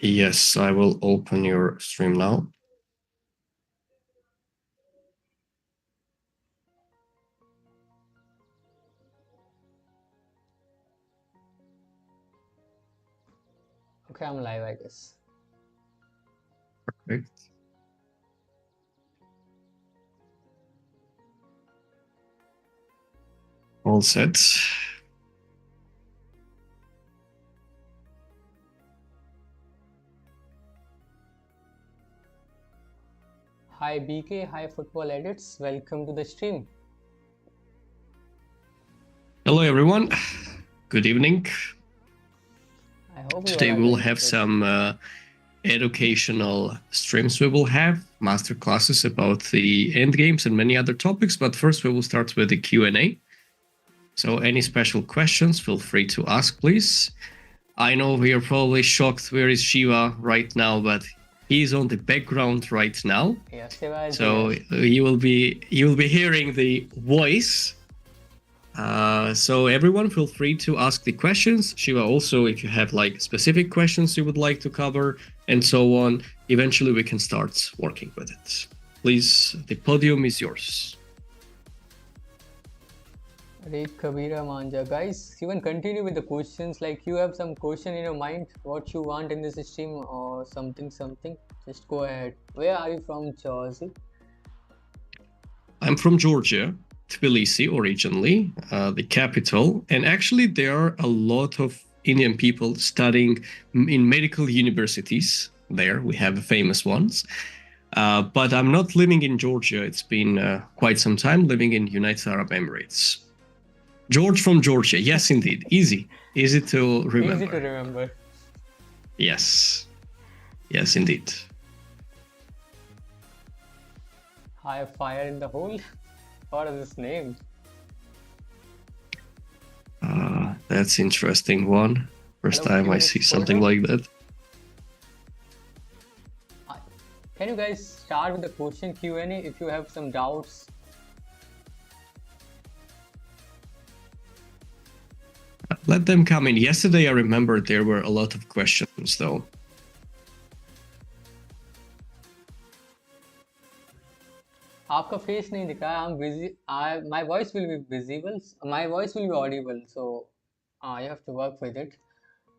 Yes, I will open your stream now. Okay, I'm live, I guess. Perfect. All set. Hi BK, hi Football Edits, welcome to the stream. Hello, everyone. Good evening. I hope Today we will have some educational streams. We will have master classes about the Endgames and many other topics, but first we will start with the Q&A. So any special questions, feel free to ask, please. I know we are probably shocked where is Shiva right now, but he's on the background right now. Yes, Shiva. So you will be hearing the voice. So everyone feel free to ask the questions. Shiva, also, if you have like specific questions you would like to cover and so on, eventually we can start working with it. Please, the podium is yours. Read Kabira Manja. Guys, you can continue with the questions. Like you have some question in your mind, what you want in this stream or something. Just go ahead. Where are you from, Jersey? I'm from Georgia, Tbilisi originally, the capital. And actually there are a lot of Indian people studying in medical universities there. We have famous ones. But I'm not living in Georgia. It's been quite some time living in United Arab Emirates. George from Georgia. Yes, indeed. Easy to remember. Easy to remember. Yes. Yes, indeed. High fire in the hole? What is this name? That's interesting one. First time I see something like that. Can you guys start with the question Q&A if you have some doubts? Let them come in. Yesterday I remember there were a lot of questions though. आपका face नहीं दिखा है. I'm busy. My voice will be visible. My voice will be audible. So you have to work with it.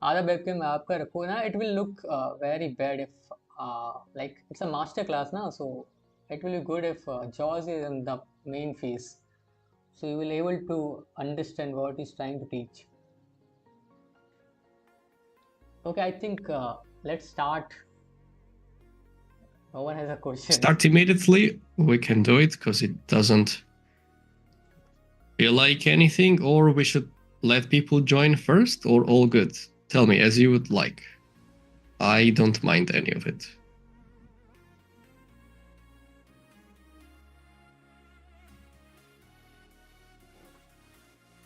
आधा webcam आपका रखो ना. It will look very bad if like it's a master class ना. So it will be good if Jaws is in the main face. So you will able to understand what he's trying to teach. Okay, I think let's start. No one has a question. Start immediately. We can do it because it doesn't feel like anything, or we should let people join first, or all good? Tell me as you would like. I don't mind any of it.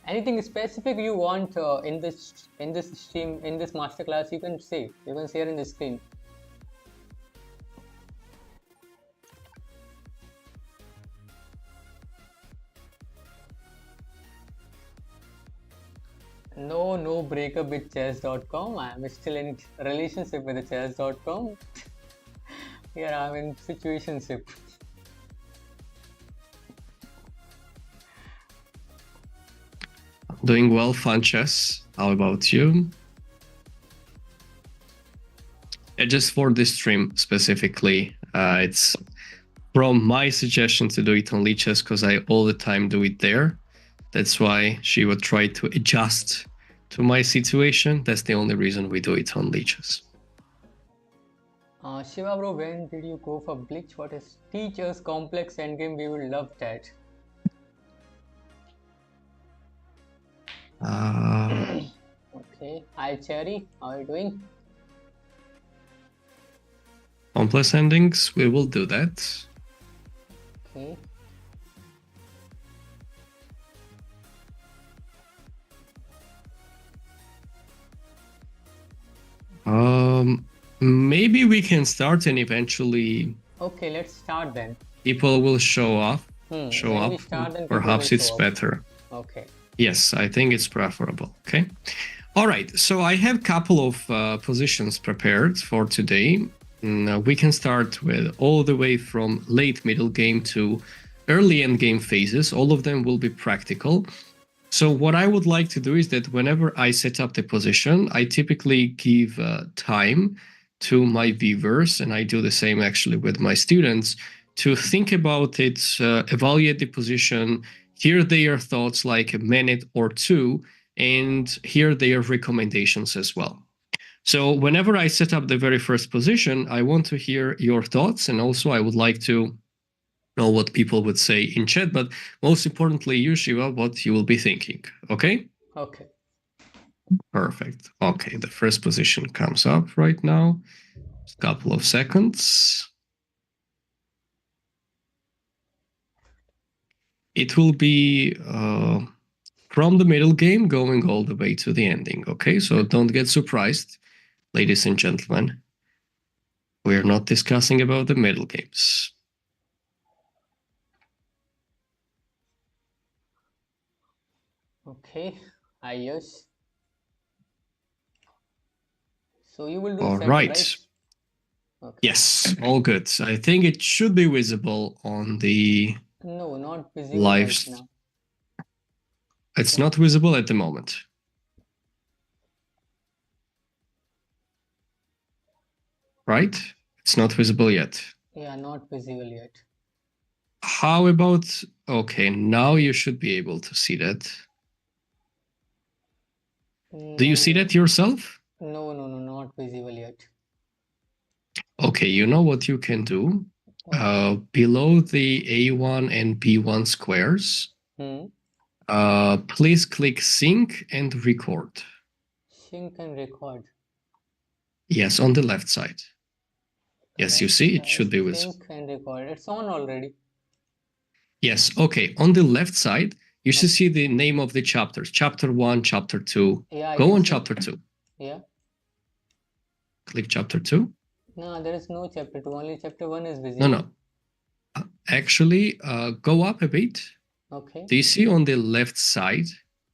Anything specific you want in this stream, in this masterclass, you can say. You can share in the screen. No breakup with chess.com. I'm still in relationship with the chess.com. Here I'm in situationship. Doing well, fun chess. How about you? Just for this stream specifically, it's from my suggestion to do it on Lichess because I all the time do it there. That's why she would try to adjust to my situation. That's the only reason we do it on Lichess. Shiva bro, when did you go for Bleach? What is teach us complex endgame? We will love that. Okay. Hi Cherry, how are you doing? Complex endings, we will do that. Okay. Maybe we can start and eventually. Okay, let's start then. People will show up. Show when up. Perhaps it's better. Okay. Yes, I think it's preferable. Okay. All right, so I have a couple of positions prepared for today. We can start with all the way from late middle game to early end game phases. All of them will be practical. So what I would like to do is that whenever I set up the position, I typically give time to my viewers, and I do the same actually with my students, to think about it, evaluate the position, hear their thoughts like a minute or two, and hear their recommendations as well. So whenever I set up the very first position, I want to hear your thoughts, and also I would like to know what people would say in chat, but most importantly, you, Shiva, what you will be thinking. Okay? Okay. Perfect. Okay, the first position comes up right now. Just a couple of seconds. It will be from the middle game going all the way to the ending. Okay, so don't get surprised, ladies and gentlemen. We're not discussing about the middle games. Okay. Yes. So you will do All setup, right. right? Okay. Yes, all good. I think it should be visible on the No, not visible live. right now. It's not visible at the moment. Right? It's not visible yet. Yeah, not visible yet. How about, okay, now you should be able to see that. Do you see No, that yourself? no, not visible yet. Okay, you know what you can do? What? Below the A1 and B1 squares, Hmm. please click sync and record. Sync and record. Yes, on the left side. Yes, you Left see, it side. should be visible. Sync and record. It's on already. Yes, okay. On the left side, you should Okay. see the name of the chapters. Chapter 1, Chapter 2. Yeah, I Go can on see. Chapter 2. Yeah. Click Chapter 2. No, there is no chapter 2. Only chapter 1 is No, visible. no. Actually, go up a bit. Okay. Do you see on the left side?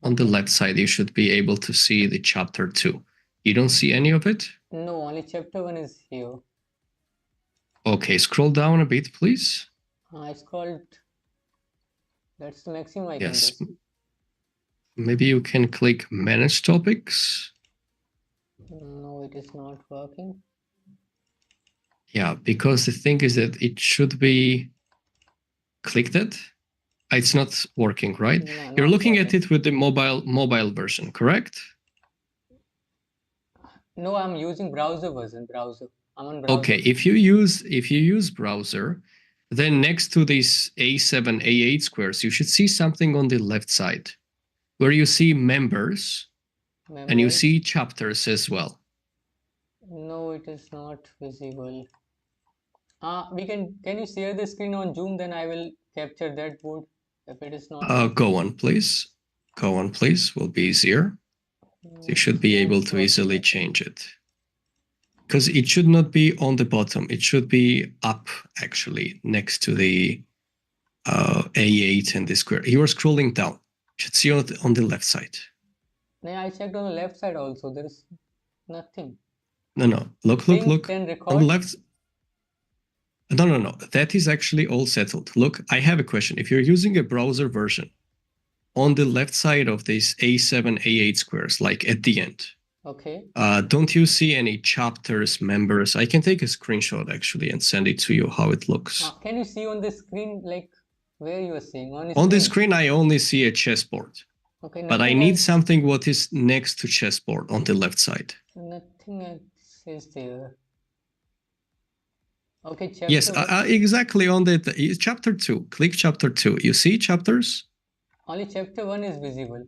On the Okay. left side, you should be able to see the Chapter 2. You don't see any of it? No, only chapter 1 is here. Okay, scroll down a bit, please. I scrolled. That's the maximum I can do. Yes. Maybe you can click Manage Topics. No, it is not working. Yeah, because the thing is that it should be clicked it. It's not working, right? No, You're not looking at working. it with the mobile version, correct? No, I'm using browser version. Browser. I'm on browser. Okay, if you use browser, then next to these A7, A8 squares, you should see something on the left side where you see members and you Members. see chapters as well. No, it is not visible. We can you share the screen on Zoom? Then I will capture that board if it is not working. Go on, please. Go on, please. Will be easier. You It should is be not able to working. easily change it. Because it should not be on the bottom. It should be up, actually, next to the A8 and the square. You are scrolling down. You should see it on the left side. No, I checked on the left side also. There is nothing. No. Look. Sync then On the record. left. No. That is actually all settled. Look, I have a question. If you're using a browser version, on the left side of these A7, A8 squares, like at the end, Okay. don't you see any chapters, members? I can take a screenshot actually and send it to you how it looks. Can you see on the screen like where you are seeing on On the screen? screen, I only see a chessboard. Okay, But I nothing need else. something what is next to chessboard on the left side. Nothing else is there. Okay, Yes, chapter 1. exactly on the chapter 2. Click chapter 2. You see chapters? Only chapter 1 is visible.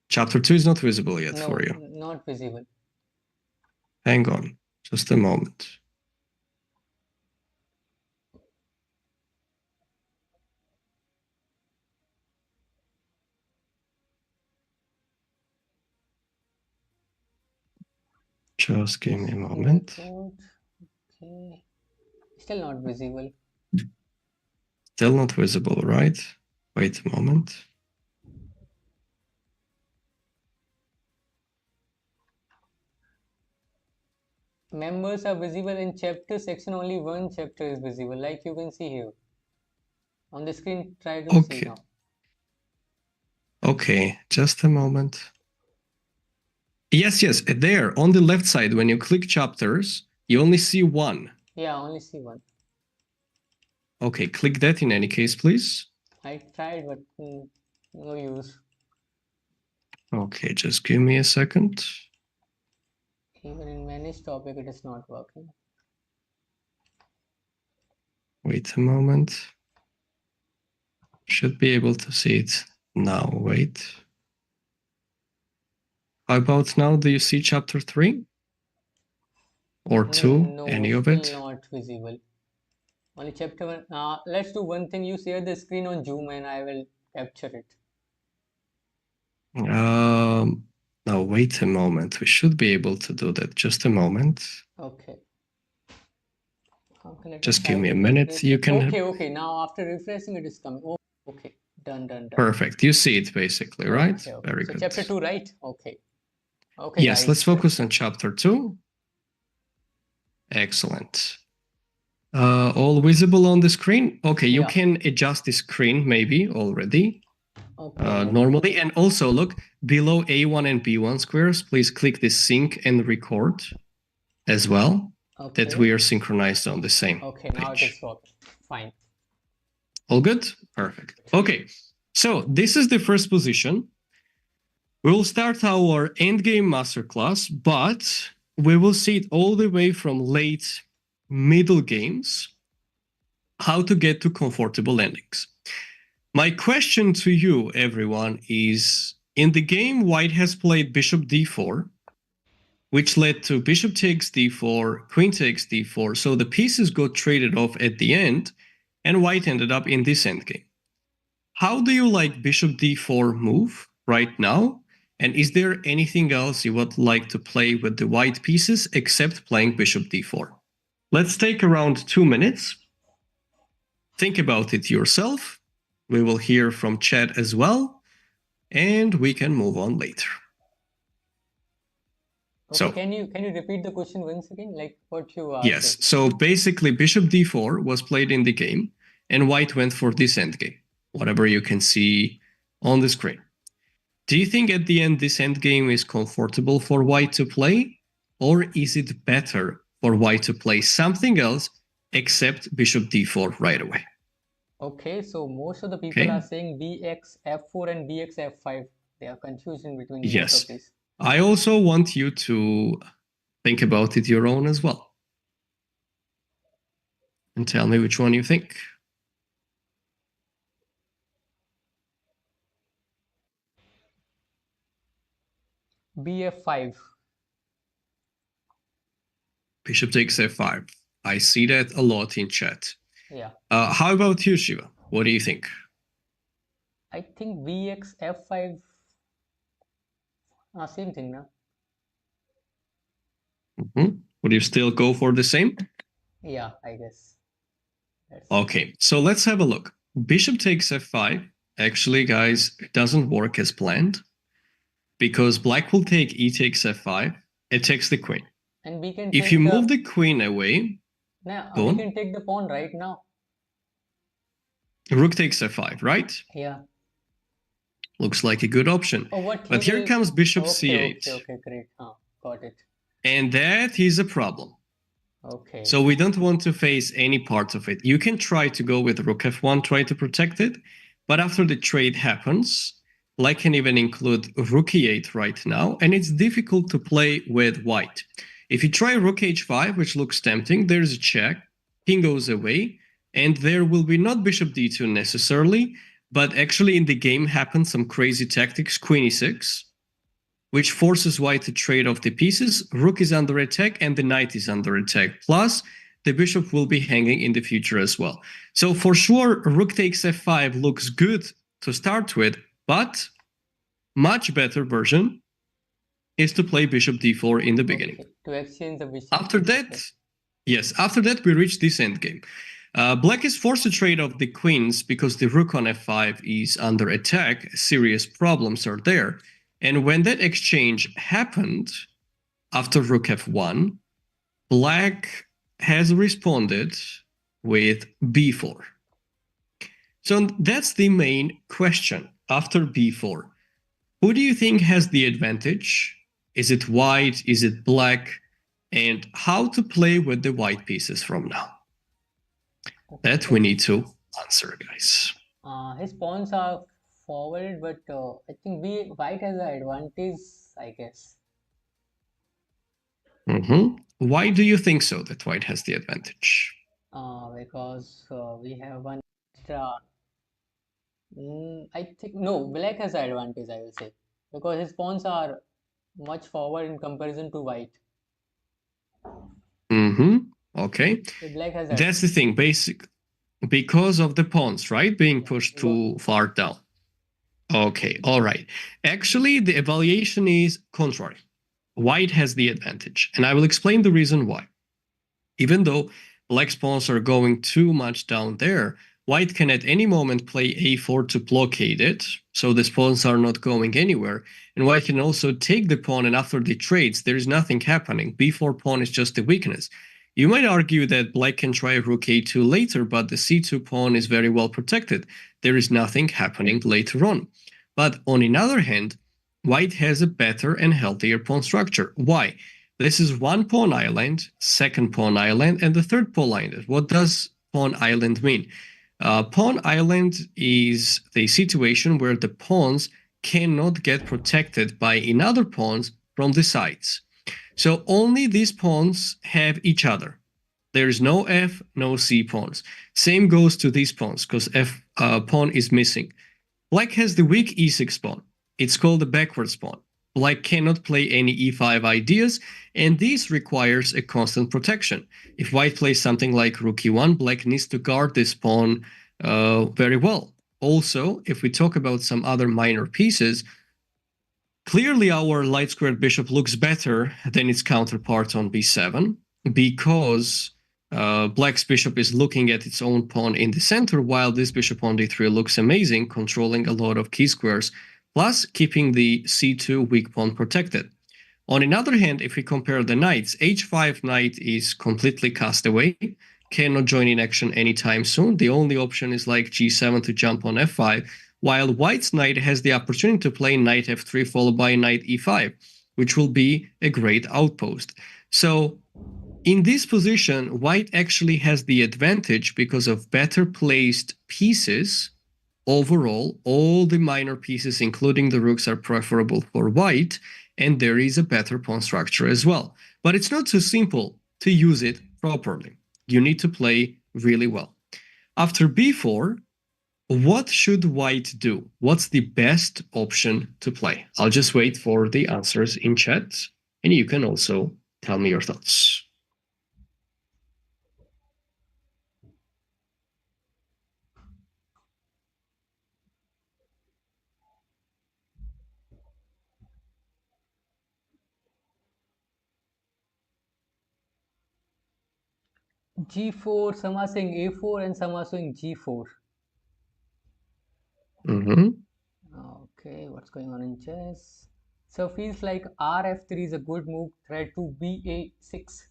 Chapter 2 is not visible yet for No, you. not visible. Hang on, just a moment. Just give me a moment. Okay. Still not visible. Still not visible, right? Wait a moment. Members are visible in chapter section, only one chapter is visible, like you can see here. On the screen, try to see Okay. now. Okay, just a moment. Yes, there on the left side, when you click chapters, you only see one. Yeah, only see one. Okay, click that in any case, please. I tried, but no use. Okay, just give me a second. Even in manage topic, it is not working. Wait a moment. Should be able to see it now. Wait. How about now? Do you see chapter 3? Or 2? No, Any of still it? not visible. Only chapter 1. Let's do one thing. You share the screen on Zoom and I will capture it. Now wait a moment. We should be able to do that. Just a moment. Okay. Okay, let us Just give try me to a minute. refresh You it. can. Okay. Now after refreshing, it is coming. Oh, okay. Done. Perfect. You see it basically, right? Okay. Very So good. chapter 2, right? Okay. Okay, Yes, let's guys. focus on chapter 2. Excellent. All visible on the screen? Okay, you Yeah. can adjust the screen maybe already. Okay. Normally. And also look below A1 and B1 squares, please click the sync and record as well, that Okay. we are synchronized on the same Okay. Now it is page. working. Fine. All good? Perfect. Okay, so this is the first position. We will start our Endgame masterclass, but we will see it all the way from late middle games, how to get to comfortable endings. My question to you, everyone, is in the game, White has played Bishop d4, which led to Bishop takes d4, Queen takes d4, so the pieces got traded off at the end, and White ended up in this endgame. How do you like Bishop d4 move right now? And is there anything else you would like to play with the white pieces except playing Bishop d4? Let's take around 2 minutes. Think about it yourself. We will hear from chat as well, and we can move on later. Okay, So, can you repeat the question once again? Like what you asked? yes, so basically Bishop d4 was played in the game, and white went for this endgame, whatever you can see on the screen. Do you think at the end this endgame is comfortable for white to play, or is it better for white to play something else except Bishop d4 right away? Okay, so most of the people are saying bx f4 and bx f5. They are confused in between most of Yes. these. I also want you to think about it your own as well. And tell me which one you think. bf5. Bishop takes f5. I see that a lot in chat. Yeah. How about you, Shiva? What do you think? I think bx f5. Same thing now. Would you still go for the same? Yeah, I guess. Okay, so let's have a look. Bishop takes f5. Actually, guys, it doesn't work as planned because black will take e takes f5. It takes the queen. And we can If take you move the queen away, now go we on. can take the pawn right now. Rook takes f5, right? Yeah. Looks like a good option. Oh, what But he here will. comes bishop Okay, c8. okay, great. Got it. And that is a problem. Okay. So we don't want to face any part of it. You can try to go with rook f1, try to protect it, but after the trade happens, black can even include rook e8 right now, and it's difficult to play with white. If you try rook h5, which looks tempting, there's a check, king goes away, and there will be not bishop d2 necessarily, but actually in the game happens some crazy tactics, queen e6, which forces white to trade off the pieces. Rook is under attack and the knight is under attack. Plus, the bishop will be hanging in the future as well. So for sure, rook takes f5 looks good to start with, but much better version is to play bishop d4 in the beginning. Okay. To exchange the bishop. After that, yes, after that we reach this endgame. Black is forced to trade off the queens because the rook on f5 is under attack. Serious problems are there. And when that exchange happened, after rook f1, Black has responded with b4. So that's the main question. After b4, who do you think has the advantage? Is it white? Is it black? And how to play with the white pieces from now? That we Okay. need to answer, guys. His pawns are forward, but I think we white has the advantage, I guess. Why do you think so that white has the advantage? Because we have one extra. I think no, black has the advantage, I will say, because his pawns are much forward in comparison to white. Mm-hmm. Okay. So black has that. That's the thing, basic because of the pawns, right? Being Yeah, pushed too far down. Okay, all right. Actually, the evaluation is contrary. White has the advantage, and I will explain the reason why. Even though black pawns are going too much down there, white can at any moment play a4 to blockade it, so the pawns are not going anywhere. And white can also take the pawn, and after the trades, there is nothing happening. b4 pawn is just a weakness. You might argue that black can try rook a2 later, but the c2 pawn is very well protected. There is nothing happening later on. But on the other hand, white has a better and healthier pawn structure. Why? This is one pawn island, second pawn island, and the third pawn island. What does pawn island mean? Pawn island is the situation where the pawns cannot get protected by another pawns from the sides. So only these pawns have each other. There is no f, no c pawns. Same goes to these pawns because f pawn is missing. Black has the weak e6 pawn. It's called the backwards pawn. Black cannot play any e5 ideas, and this requires a constant protection. If white plays something like rook e1, black needs to guard this pawn very well. Also, if we talk about some other minor pieces, clearly our light squared bishop looks better than its counterpart on b7 because black's bishop is looking at its own pawn in the center, while this bishop on d3 looks amazing, controlling a lot of key squares, plus keeping the c2 weak pawn protected. On the other hand, if we compare the knights, h5 knight is completely cast away, cannot join in action anytime soon. The only option is like g7 to jump on f5, while white's knight has the opportunity to play knight f3 followed by knight e5, which will be a great outpost. So in this position, white actually has the advantage because of better placed pieces. Overall, all the minor pieces, including the rooks, are preferable for white, and there is a better pawn structure as well. But it's not so simple to use it properly. You need to play really well. After b4, what should white do? What's the best option to play? I'll just wait for the answers in chat, and you can also tell me your thoughts. G4, some are saying A4 and some are saying G4. Mm-hmm. Okay, what's going on in chess? So feels like RF3 is a good move, thread to BA6.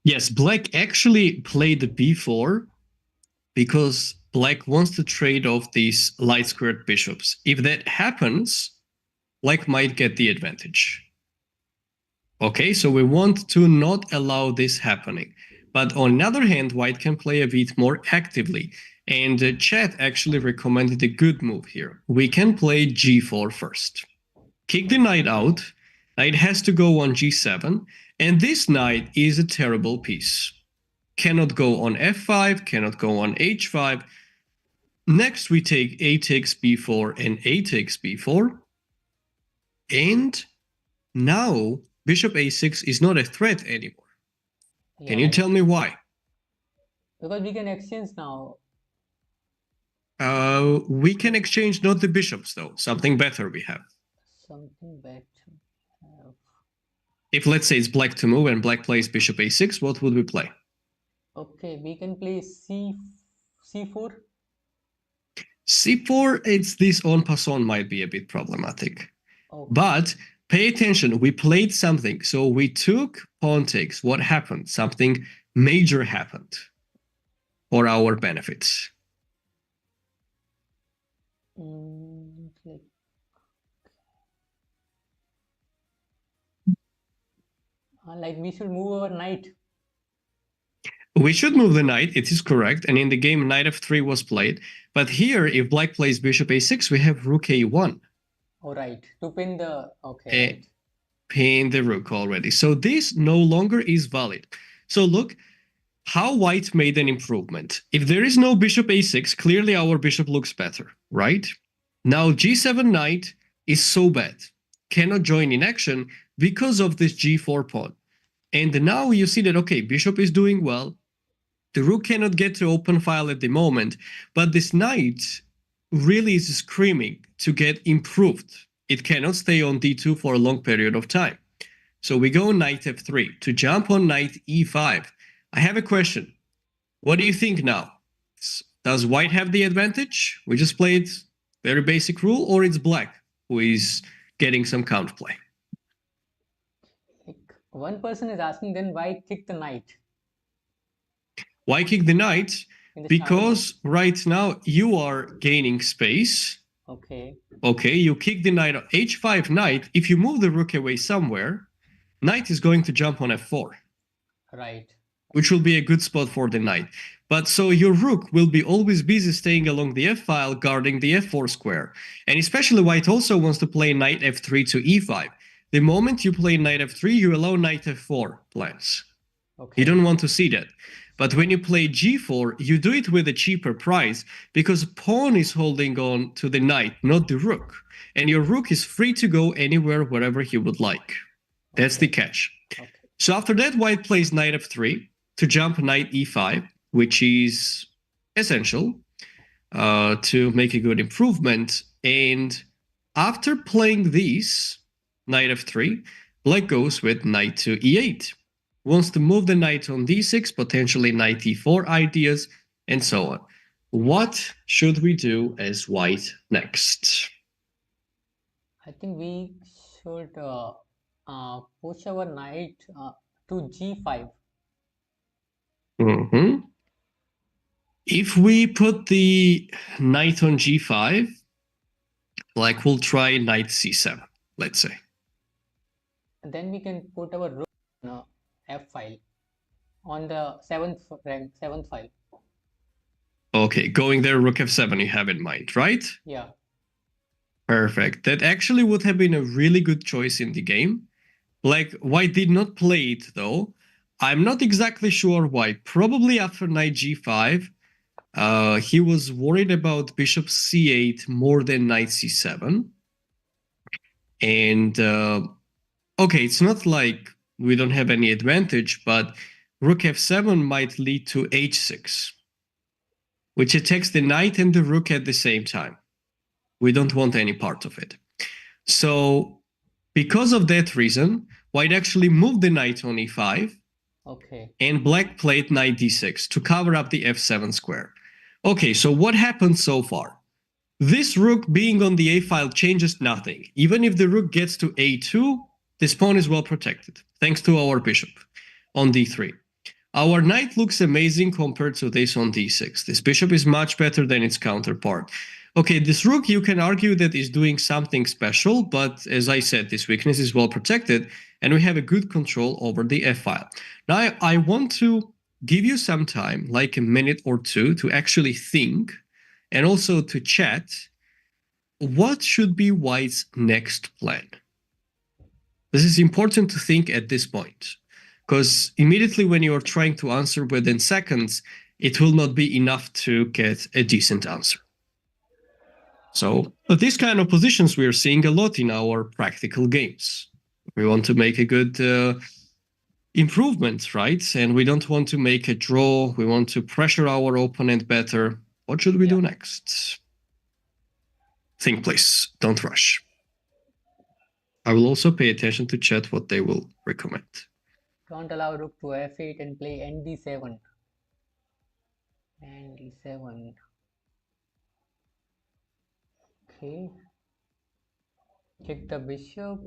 Yes, black actually played the b4 because black wants to trade off these light squared bishops. If that happens, black might get the advantage. Okay, so we want to not allow this happening. But on the other hand, white can play a bit more actively. And chat actually recommended a good move here. We can play g4 first. Kick the knight out. Knight has to go on g7. And this knight is a terrible piece. Cannot go on f5, cannot go on h5. Next, we take a takes b4 and a takes b4. And now bishop a6 is not a threat anymore. Can Yeah, you tell me why? because we can exchange now. We can exchange not the bishops though, something better we have. Something better. If let's say it's black to move and black plays bishop a6, what would we play? Okay, we can play C4. c4, it's this en passant might be a bit problematic. Okay. But Pay attention. We played something. So we took pawn takes. What happened? Something major happened for our benefits. Like, like we should move our knight. We should move the knight, it is correct, and in the game knight f3 was played, but here if black plays bishop a6 we have rook a1. Oh, right. To pin the... Okay, And right. pin the rook already. So this no longer is valid. So look how white made an improvement. If there is no bishop a6, clearly our bishop looks better, right? Now g7 knight is so bad, cannot join in action because of this g4 pawn. And now you see that, okay, bishop is doing well. The rook cannot get to open file at the moment, but this knight really is screaming to get improved. It cannot stay on d2 for a long period of time. So we go knight f3 to jump on knight e5. I have a question. What do you think now? Does white have the advantage? We just played very basic rule, or it's black who is getting some counterplay? Like, one person is asking, then why kick the knight Why kick the knight? in the starting game? Because right now you are gaining space. Okay, Okay, you kick the knight on h5 knight. If you move the rook away somewhere, knight is going to jump on f4, right. which will be a good spot for the knight. But so your rook will be always busy staying along the f-file, guarding the f4 square. And especially white also wants to play knight f3 to e5. The moment you play knight f3, you allow knight f4 plans. You Okay, don't want to see that. But when you play g4, you do it with a cheaper price because pawn is holding on to the knight, not the rook. And your rook is free to go anywhere, wherever he would like. That's the okay, catch. okay. So after that, white plays knight f3 to jump knight e5, which is essential to make a good improvement. And after playing these, knight f3, black goes with knight to e8. Wants to move the knight on d6, potentially knight e4 ideas, and so on. What should we do as white next? I think we should push our knight to g5. Mhm. If we put the knight on g5, like we'll try knight c7, let's say. And then we can put our rook on f file on the seventh file. Okay, going there, rook f7 you have in mind, right? Yeah, Perfect. That actually would have been a really good choice in the game. Like, white did not play it though. I'm not exactly sure why. Probably after knight g5, he was worried about bishop c8 more than knight c7. And okay, it's not like we don't have any advantage, but rook f7 might lead to h6, which attacks the knight and the rook at the same time. We don't want any part of it. So, because of that reason, white actually moved the knight on e5, okay, and black played knight d6 to cover up the f7 square. Okay, so what happened so far? This rook being on the a file changes nothing. Even if the rook gets to a2, this pawn is well protected, thanks to our bishop on d3. Our knight looks amazing compared to this on d6. This bishop is much better than its counterpart. Okay, this rook you can argue that is doing something special, but as I said, this weakness is well protected and we have a good control over the f-file. Now I want to give you some time, like a minute or two, to actually think and also to chat what should be white's next plan. This is important to think at this point, because immediately when you are trying to answer within seconds, it will not be enough to get a decent answer. So these kind of positions we are seeing a lot in our practical games. We want to make a good improvement, right? And we don't want to make a draw. We want to pressure our opponent better. What should we yeah. do next? Think, please. Don't rush. I will also pay attention to chat what they will recommend. Don't allow rook to f8 and play nd7. nd7. Okay. Kick the bishop.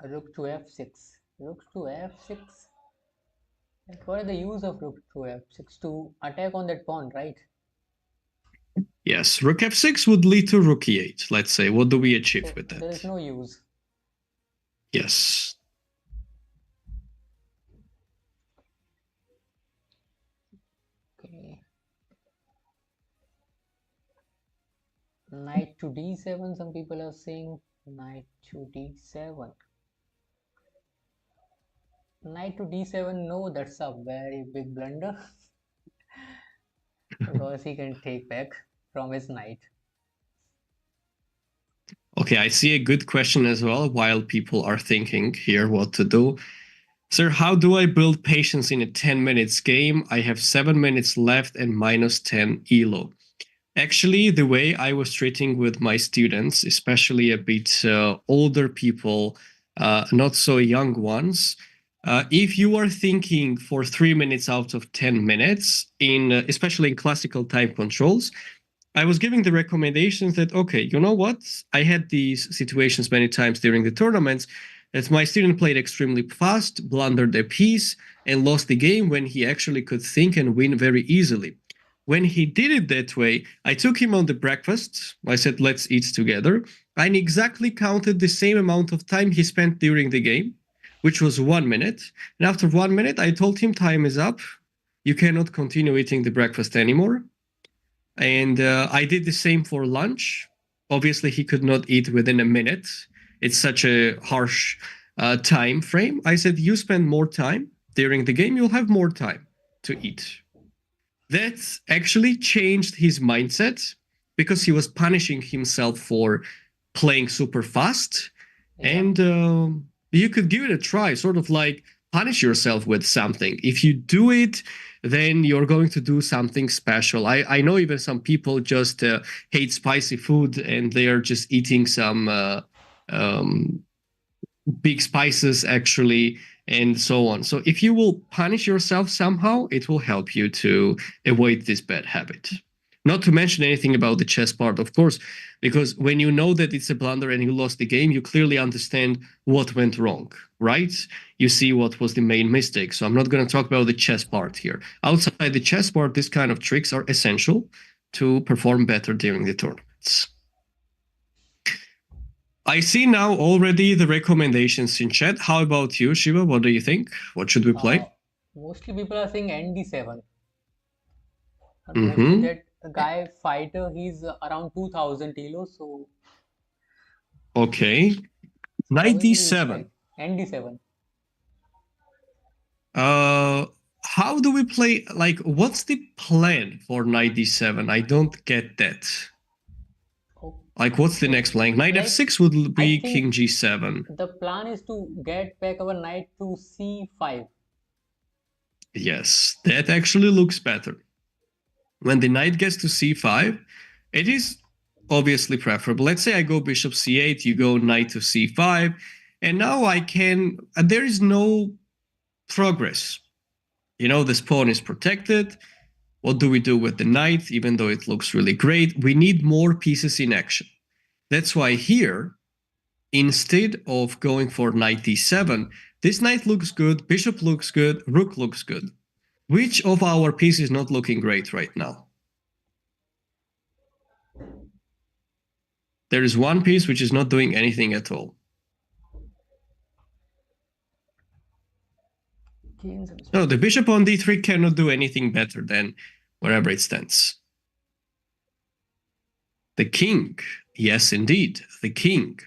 Rook to f6. Rook to f6. Like, what is the use of rook to f6 to attack on that pawn, right? Yes, rook f6 would lead to rook e8. Let's say, what do we achieve So with there is that? no use. Yes. Okay. Knight to d7. Some people are saying knight to d7. Knight to d7. No, that's a very big blunder because he can take back from his knight. Okay, I see a good question as well while people are thinking here what to do. Sir, how do I build patience in a 10 minutes game? I have 7 minutes left and minus 10 elo. Actually, the way I was treating with my students, especially a bit older people, not so young ones, if you are thinking for 3 minutes out of 10 minutes, in especially in classical time controls, I was giving the recommendations that, okay, you know what? I had these situations many times during the tournaments that my student played extremely fast, blundered a piece, and lost the game when he actually could think and win very easily. When he did it that way, I took him on the breakfast. I said, let's eat together. I exactly counted the same amount of time he spent during the game, which was 1 minute. And after 1 minute, I told him, time is up. You cannot continue eating the breakfast anymore. And I did the same for lunch. Obviously, he could not eat within a minute. It's such a harsh time frame. I said, you spend more time during the game, you'll have more time to eat. That actually changed his mindset because he was punishing himself for playing super fast. Yeah. And you could give it a try, sort of like punish yourself with something. If you do it, then you're going to do something special. I know even some people just hate spicy food and they are just eating some um, big spices actually and so on. So if you will punish yourself somehow, it will help you to avoid this bad habit. Not to mention anything about the chess part, of course, because when you know that it's a blunder and you lost the game, you clearly understand what went wrong, right? You see what was the main mistake. So I'm not going to talk about the chess part here. Outside the chess part, this kind of tricks are essential to perform better during the tournaments. I see now already the recommendations in chat. How about you, Shiva? What do you think? What should we Uh, play? Mostly people are saying nd7. But mostly Mm-hmm. that guy fighter, he's around 2000 kilos, so Okay. Knight probably he'll d7. check nd7. Uh, how do we play? Like, what's the plan for knight d7? I don't get that. Like, what's the next Okay, plan? Knight like f6 would I be think king g7. the plan is to get back our knight to c5. Yes, that actually looks better. When the knight gets to c5, it is obviously preferable. Let's say I go bishop c8, you go knight to c5, and now I can, there is no progress. You know, this pawn is protected. What do we do with the knight? Even though it looks really great, we need more pieces in action. That's why here, instead of going for knight d7, this knight looks good, bishop looks good, rook looks good. Which of our pieces is not looking great right now? There is one piece which is not doing anything at all. No, the bishop on d3 cannot do anything better than wherever it stands. The king. Yes, indeed, the king.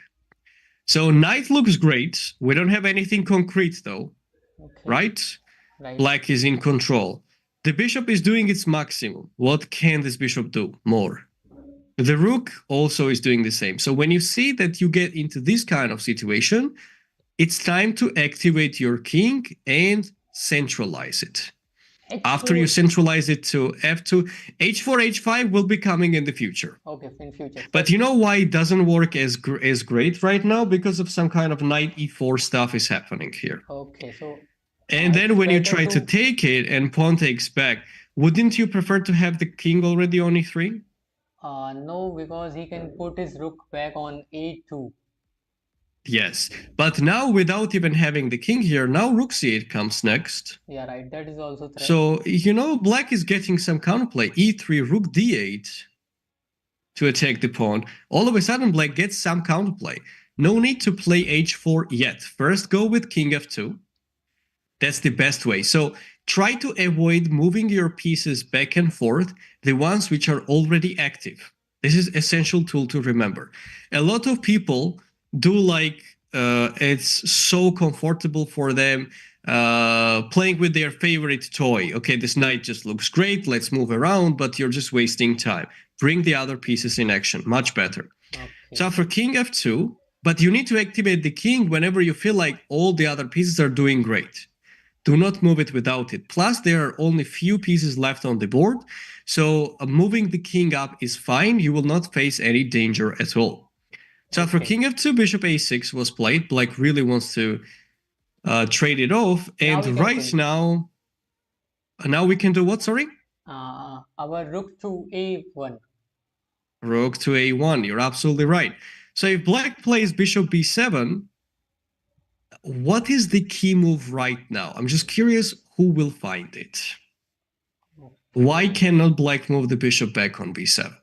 So knight looks great. We don't have anything concrete though, Okay, right? right. Black is in control. The bishop is doing its maximum. What can this bishop do more? The rook also is doing the same. So when you see that you get into this kind of situation, it's time to activate your king and centralize it. After you h4. centralize it to f2, h4, h5 will be coming in the future. Okay, in future, But but you know why it doesn't work as great right now? Because of some kind of knight e4 stuff is happening here. okay, so And then it's when you better try to to take it and pawn takes back, wouldn't you prefer to have the king already on e3? no, because he can put his rook back on a2. Yes, but now without even having the king here, now rook c8 comes next. Yeah, right. That is also threat. So, black is getting some counterplay. e3, rook d8 to attack the pawn. All of a sudden, black gets some counterplay. No need to play h4 yet. First, go with king f2. That's the best way. So try to avoid moving your pieces back and forth, the ones which are already active. This is essential tool to remember. A lot of people do like it's so comfortable for them playing with their favorite toy. Okay, this knight just looks great. Let's move around, but you're just wasting time. Bring the other pieces in action. Much better. Okay. So after king f2, but you need to activate the king whenever you feel like all the other pieces are doing great. Do not move it without it. Plus, there are only few pieces left on the board, so moving the king up is fine. You will not face any danger at all. So after king f2, bishop a6 was played. Black really wants to trade it off, and right now we can do what? Sorry. Our rook to a1. Rook to a1. You're absolutely right. So if black plays bishop b7, what is the key move right now? I'm just curious who will find it. Why cannot black move the bishop back on b7?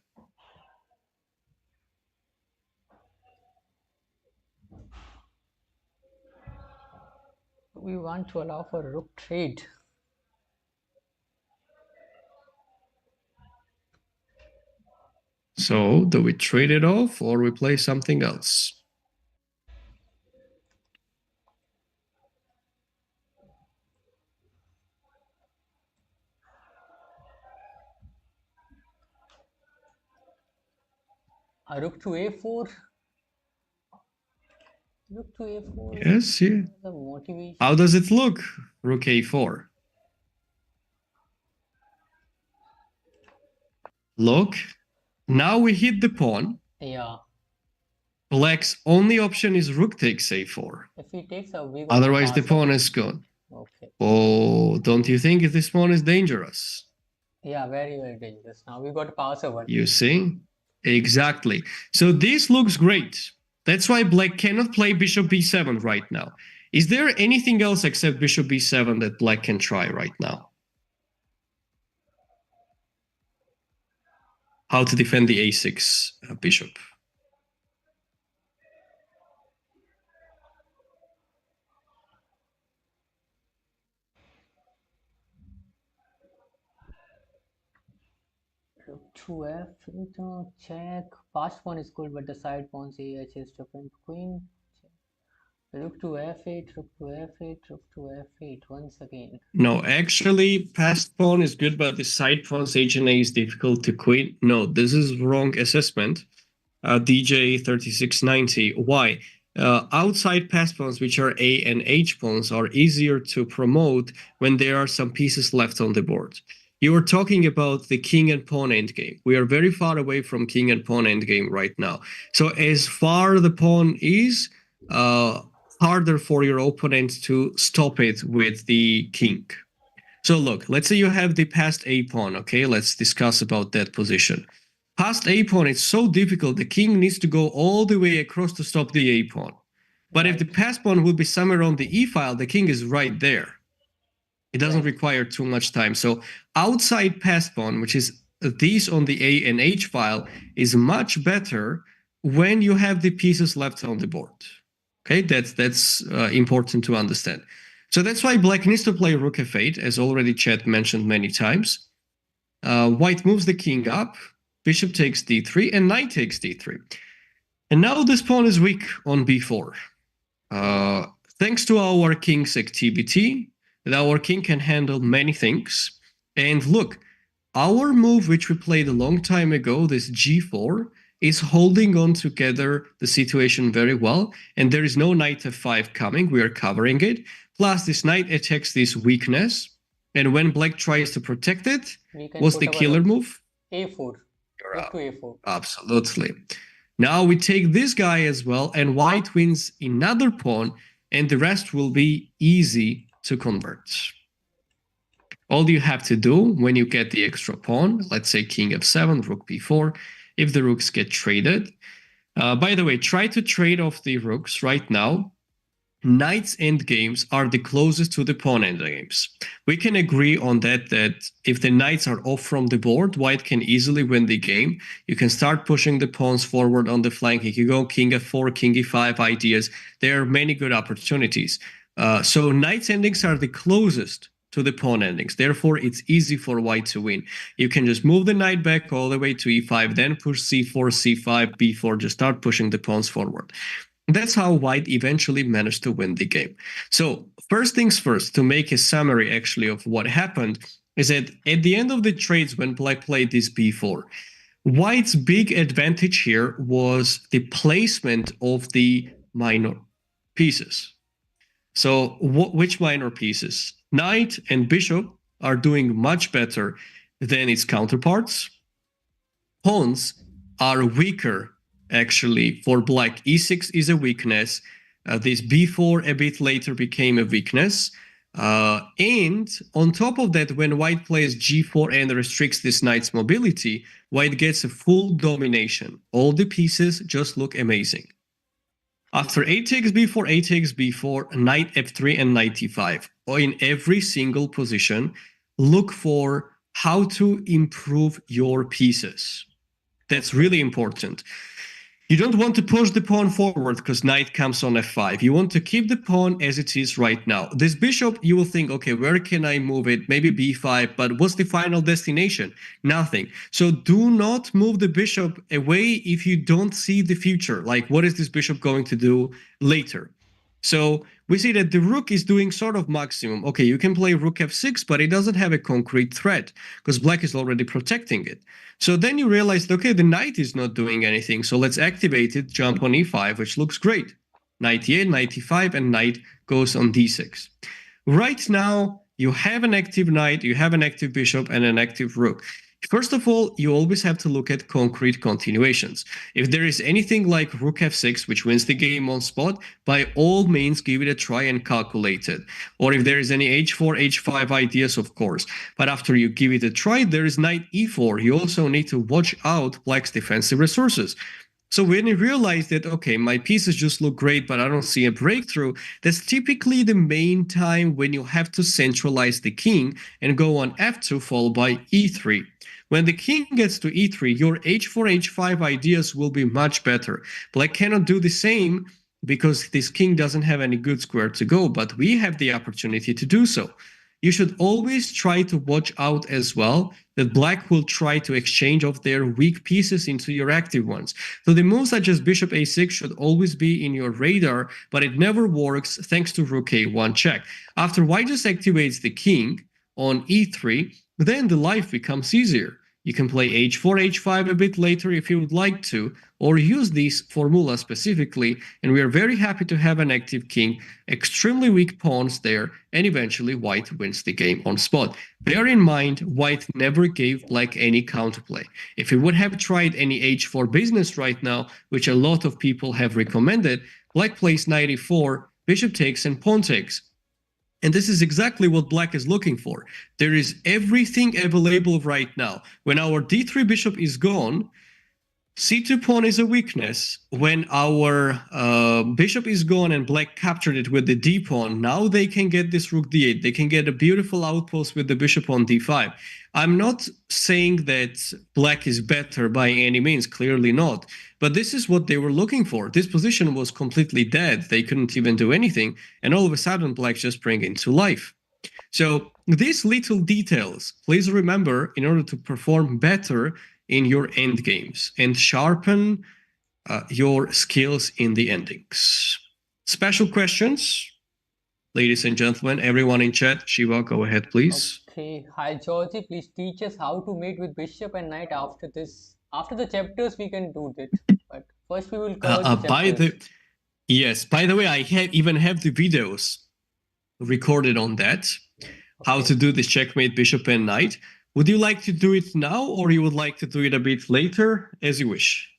We want to allow for rook trade. So do we trade it off or we play something else? Rook to a4. Rook to a4. Yes, yeah. The motivation. How does it look? Rook a4. Look, now we hit the pawn. Yeah. Black's only option is rook takes a4. If he takes a we otherwise the pawn is gone. Okay. Oh, don't you think this pawn is dangerous? Yeah, very, very dangerous. Now we got to pass a one. You see? Exactly. So this looks great. That's why black cannot play bishop b7 right now. Is there anything else except bishop b7 that black can try right now? How to defend the a6 bishop? Rook to f8, check. Fast pawn is good, but the side pawns ah is different. Queen. Rook to f8, rook to f8, rook to f8 once again. No, actually, passed pawn is good, but the side pawns h and a is difficult to queen. No, this is wrong assessment. DJ3690. Why? Outside pass pawns, which are A and H pawns, are easier to promote when there are some pieces left on the board. You are talking about the king and pawn endgame. We are very far away from king and pawn endgame right now. So as far the pawn is, harder for your opponent to stop it with the king. So look, let's say you have the passed a pawn, okay? Let's discuss about that position. Past a pawn, it's so difficult. The king needs to go all the way across to stop the a pawn. But if the passed pawn will be somewhere on the e file, the king is right there. It doesn't require too much time. So outside passed pawn, which is these on the a and h file, is much better when you have the pieces left on the board. Okay, that's important to understand. So that's why black needs to play rook f8, as already Chet mentioned many times. White moves the king up, bishop takes d3, and knight takes d3. And now this pawn is weak on b4. Thanks to our king's activity, that our king can handle many things. And look, our move, which we played a long time ago, this g4, is holding on together the situation very well. And there is no knight f5 coming. We are covering it. Plus, this knight attacks this weakness. And when black tries to protect it, what's the killer move? a4. Rook to a4. Absolutely. Now we take this guy as well, and white wins another pawn, and the rest will be easy to convert. All you have to do when you get the extra pawn, let's say king f7, rook b4, if the rooks get traded, By the way, try to trade off the rooks right now. Knight's endgames are the closest to the pawn endgames. We can agree on that if the knights are off from the board, white can easily win the game. You can start pushing the pawns forward on the flank. You can go king f4, king e5 ideas. There are many good opportunities. So knight's endings are the closest to the pawn endings. Therefore, it's easy for white to win. You can just move the knight back all the way to e5, then push c4, c5, b4, just start pushing the pawns forward. That's how white eventually managed to win the game. So first things first, to make a summary actually of what happened, is that at the end of the trades when black played this b4, white's big advantage here was the placement of the minor pieces. So which minor pieces? Knight and bishop are doing much better than its counterparts. Pawns are weaker actually for black. e6 is a weakness. This b4 a bit later became a weakness. And on top of that, when white plays g4 and restricts this knight's mobility, white gets a full domination. All the pieces just look amazing. After a takes b4, a takes b4, knight f3, and knight e5, or in every single position, look for how to improve your pieces. That's really important. You don't want to push the pawn forward because knight comes on f5. You want to keep the pawn as it is right now. This bishop, you will think, okay, where can I move it? Maybe b5, but what's the final destination? Nothing. So do not move the bishop away if you don't see the future. Like, what is this bishop going to do later? So we see that the rook is doing sort of maximum. Okay, you can play rook f6, but it doesn't have a concrete threat because black is already protecting it. So then you realize, okay, the knight is not doing anything. So let's activate it, jump on e5, which looks great. Knight e8, knight e5, and knight goes on d6. Right now, you have an active knight, you have an active bishop, and an active rook. First of all, you always have to look at concrete continuations. If there is anything like rook f6, which wins the game on spot, by all means give it a try and calculate it. Or if there is any h4, h5 ideas, of course. But after you give it a try, there is knight e4. You also need to watch out black's defensive resources. So when you realize that, okay, my pieces just look great, but I don't see a breakthrough, that's typically the main time when you have to centralize the king and go on f2 followed by e3. When the king gets to e3, your h4, h5 ideas will be much better. Black cannot do the same because this king doesn't have any good square to go, but we have the opportunity to do so. You should always try to watch out as well that black will try to exchange of their weak pieces into your active ones. So the moves such as bishop a6 should always be in your radar, but it never works thanks to rook a1 check. After white just activates the king on e3, then the life becomes easier. You can play h4, h5 a bit later if you would like to, or use this formula specifically, and we are very happy to have an active king, extremely weak pawns there, and eventually white wins the game on spot. Bear in mind, white never gave black any counterplay. If he would have tried any h4 business right now, which a lot of people have recommended, black plays knight e4, bishop takes, and pawn takes. And this is exactly what black is looking for. There is everything available right now. When our d3 bishop is gone, c2 pawn is a weakness. When our bishop is gone and black captured it with the d pawn, now they can get this rook d8. They can get a beautiful outpost with the bishop on d5. I'm not saying that black is better by any means, clearly not. But this is what they were looking for. This position was completely dead. They couldn't even do anything. And all of a sudden, black just bring into life. So these little details, please remember in order to perform better in your end games and sharpen your skills in the endings. Special questions, ladies and gentlemen, everyone in chat. Shiva, go ahead, please. Okay. Hi, Georgie. Please teach us how to mate with bishop and knight after this. After the chapters, we can do that. But first, we will cover the By chapters. the way, I even have the videos recorded on that. How Okay. to do this checkmate bishop and knight. Would you like to do it now or you would like to do it a bit later, as you wish?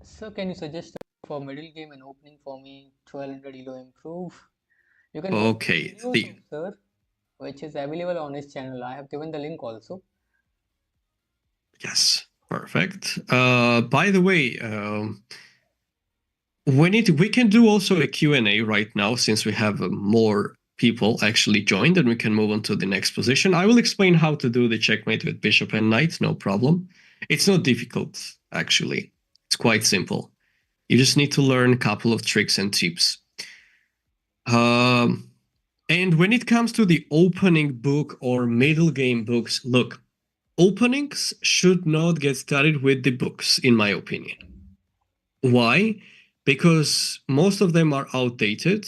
So, can you suggest for middle game and opening for me 1200 elo improve? You can watch the Okay, videos of sir, which is available on his channel. I have given the link also. yes. Perfect. By the way, we can do also a Q&A right now since we have more people actually joined and we can move on to the next position. I will explain how to do the checkmate with bishop and knight, no problem. It's not difficult, actually. It's quite simple. You just need to learn a couple of tricks and tips. And when it comes to the opening book or middle game books, look, openings should not get started with the books, in my opinion. Why? Because most of them are outdated,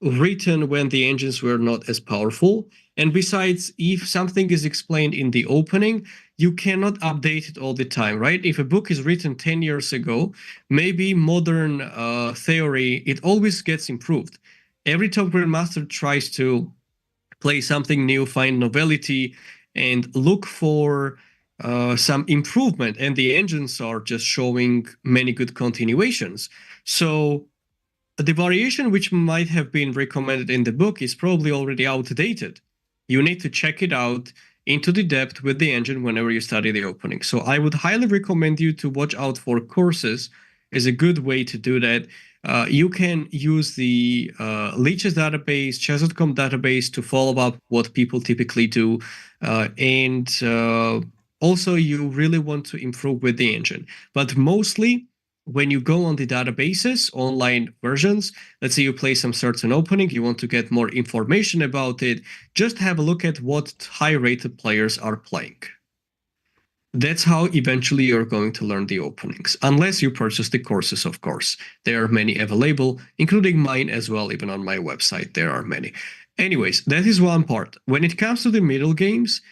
written when the engines were not as powerful. And besides, if something is explained in the opening, you cannot update it all the time, right? If a book is written 10 years ago, maybe modern theory, it always gets improved. Every top grandmaster tries to play something new, find novelty, and look for some improvement. And the engines are just showing many good continuations. So the variation which might have been recommended in the book is probably already outdated. You need to check it out into the depth with the engine whenever you study the opening. So I would highly recommend you to watch out for courses is a good way to do that. You can use the Leech's database, chess.com database to follow up what people typically do. And also, you really want to improve with the engine. But mostly, when you go on the databases, online versions, let's say you play some certain opening, you want to get more information about it, just have a look at what high-rated players are playing. That's how eventually you're going to learn the openings, unless you purchase the courses, of course. There are many available, including mine as well, even on my website, there are many. Anyways, that is one part. When it comes to the middle games,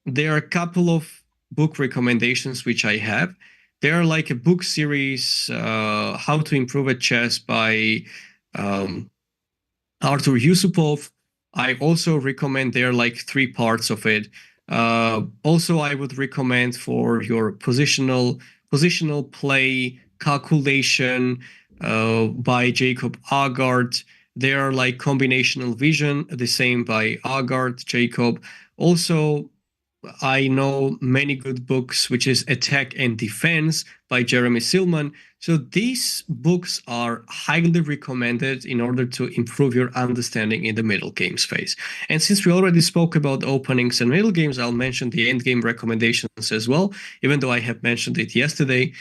there are a couple of book recommendations which I have. There are like a book series, How to Improve at Chess by um, Arthur Yusupov. I also recommend there are like 3 parts of it. Also, I would recommend for your positional play calculation by Jacob Agard. There are like combinational vision, the same by Agard, Jacob. Also, I know many good books, which is Attack and Defense by Jeremy Silman. So these books are highly recommended in order to improve your understanding in the middle games phase. And since we already spoke about openings and middle games, I'll mention the end game recommendations as well, even though I have mentioned it yesterday.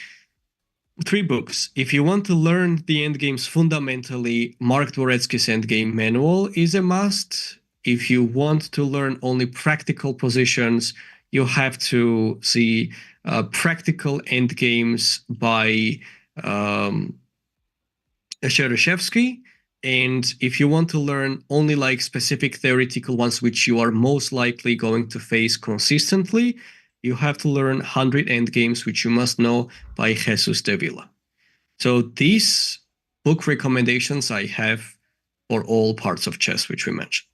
3 books. If you want to learn the endgames fundamentally, Mark Dvoretsky's Endgame Manual is a must. If you want to learn only practical positions, you have to see Practical Endgames by Shereshevsky. And if you want to learn only like specific theoretical ones, which you are most likely going to face consistently, you have to learn 100 Endgames, which you must know by Jesus de Villa. So these book recommendations I have for all parts of chess, which we mentioned.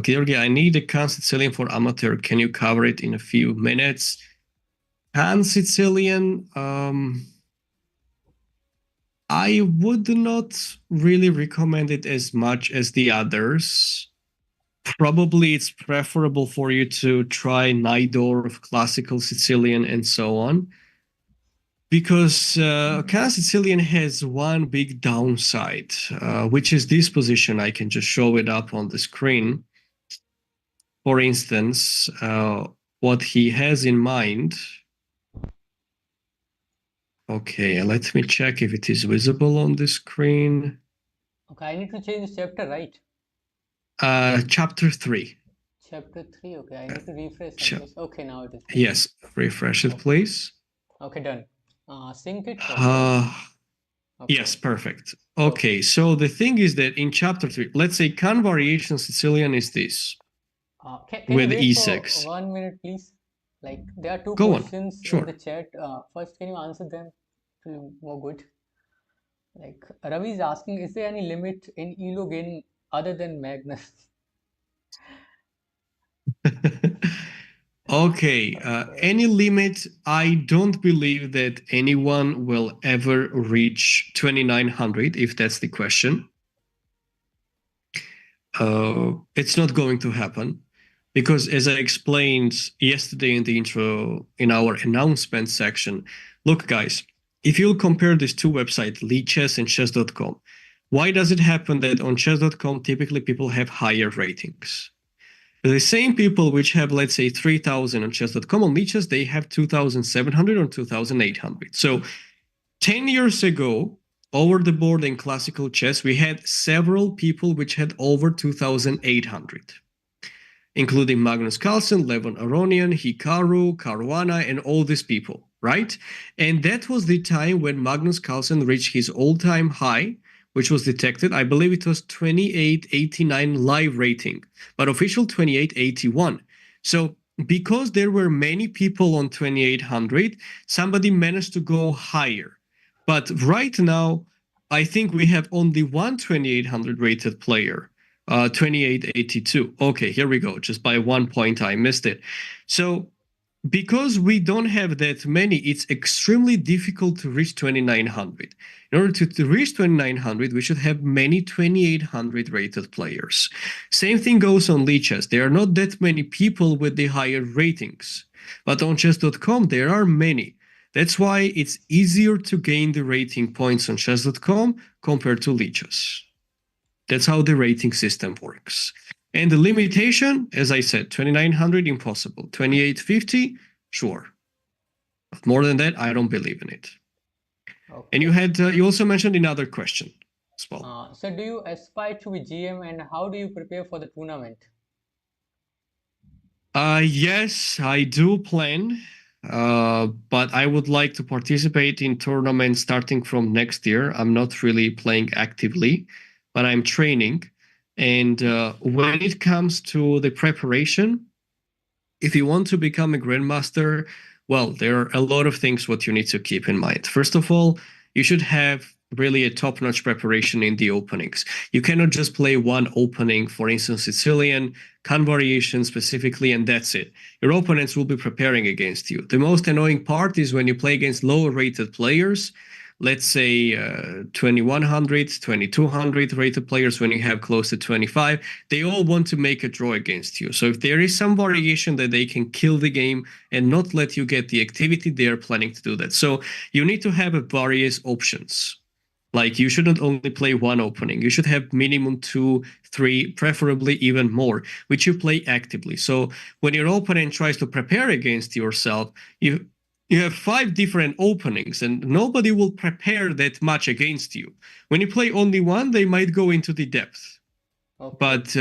Georgi, I need a Khan Sicilian for amateur. Can you cover it in a few minutes? Khan Sicilian, I would not really recommend it as much as the others. Probably it's preferable for you to try Najdorf, classical Sicilian, and so on. Because Khan Sicilian has one big downside, which is this position. I can just show it up on the screen. For instance, what he has in mind. Okay, let me check if it is visible on the screen. Okay, I need to change the chapter, right? Chapter 3. Chapter 3, okay, I need to refresh Ch- on this. Okay, now it is there. yes, refresh it, Okay, please. okay, done. Sync it first, right? Uh, Okay, yes, perfect. okay. Okay, so the thing is that in chapter 3, let's say Khan variation Sicilian is this Can you with wait for e6. 1 minute, please? Like, there are two Go on, questions in the sure. chat. First, can you answer them? It will be more good. Like, Ravi is asking, is there any limit in elo gain other than Magnus? Okay, any limit? I don't believe that anyone will ever reach 2900, if that's the question. It's not going to happen because, as I explained yesterday in the intro, in our announcement section, look, guys, if you'll compare these two websites, Chess and chess.com, why does it happen that on chess.com typically people have higher ratings? The same people which have, let's say, 3,000 on chess.com, on Chess, they have 2,700 or 2,800. So 10 years ago, over the board in classical chess, we had several people which had over 2,800, including Magnus Carlsen, Levon Aronian, Hikaru, Caruana, and all these people, right? And that was the time when Magnus Carlsen reached his all-time high, which was detected. I believe it was 2889 live rating, but official 2881. So because there were many people on 2800, somebody managed to go higher. But right now, I think we have only one 2800 rated player, 2882. Okay, here we go. Just by 1 point, I missed it. So because we don't have that many, it's extremely difficult to reach 2900. In order to reach 2900, we should have many 2800 rated players. Same thing goes on Chess. There are not that many people with the higher ratings. But on chess.com, there are many. That's why it's easier to gain the rating points on chess.com compared to Chess. That's how the rating system works. And the limitation, as I said, 2900 impossible. 2850, sure. But more than that, I don't believe in it. Okay. And you also mentioned another question as well. So do you aspire to be GM, and how do you prepare for the tournament? Yes, I do plan. But I would like to participate in tournaments starting from next year. I'm not really playing actively, but I'm training. And when it comes to the preparation, if you want to become a grandmaster, well, there are a lot of things what you need to keep in mind. First of all, you should have really a top-notch preparation in the openings. You cannot just play one opening, for instance, Sicilian, Kan variation specifically, and that's it. Your opponents will be preparing against you. The most annoying part is when you play against lower-rated players, let's say 2100, 2200 rated players, when you have close to 25, they all want to make a draw against you. So if there is some variation that they can kill the game and not let you get the activity, they are planning to do that. So you need to have various options. Like you shouldn't only play one opening. You should have minimum 2, 3, preferably even more, which you play actively. So when your opponent tries to prepare against yourself, you have 5 different openings and nobody will prepare that much against you. When you play only one, they might go into the depth. Okay. But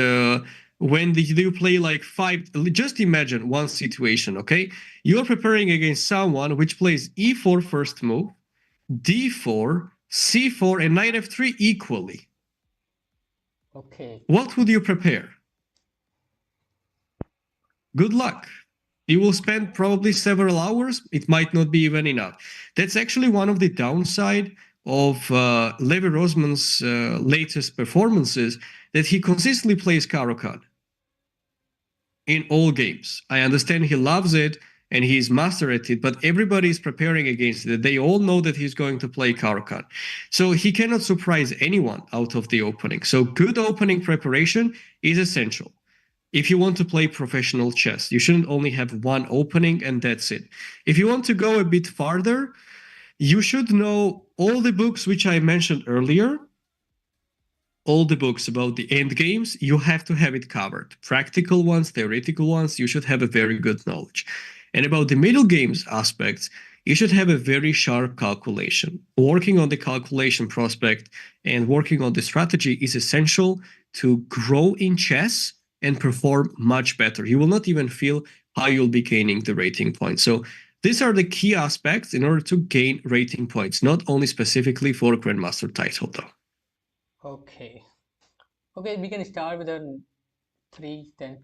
when you play like 5, just imagine one situation, okay? You're preparing against someone which plays e4 first move, d4, c4, and knight f3 equally. Okay. What would you prepare? Good luck. You will spend probably several hours. It might not be even enough. That's actually one of the downside of Levi Rosman's latest performances, that he consistently plays Caro-Kann in all games. I understand he loves it and he's master at it, but everybody is preparing against it. They all know that he's going to play Caro-Kann. So he cannot surprise anyone out of the opening. So good opening preparation is essential. If you want to play professional chess, you shouldn't only have one opening and that's it. If you want to go a bit farther, you should know all the books which I mentioned earlier, all the books about the Endgames. You have to have it covered. Practical ones, theoretical ones, you should have a very good knowledge. And about the middle games aspects, you should have a very sharp calculation. Working on the calculation prospect and working on the strategy is essential to grow in chess and perform much better. You will not even feel how you'll be gaining the rating points. So these are the key aspects in order to gain rating points, not only specifically for Grandmaster title though. Okay. Okay, we can start with the 3 then.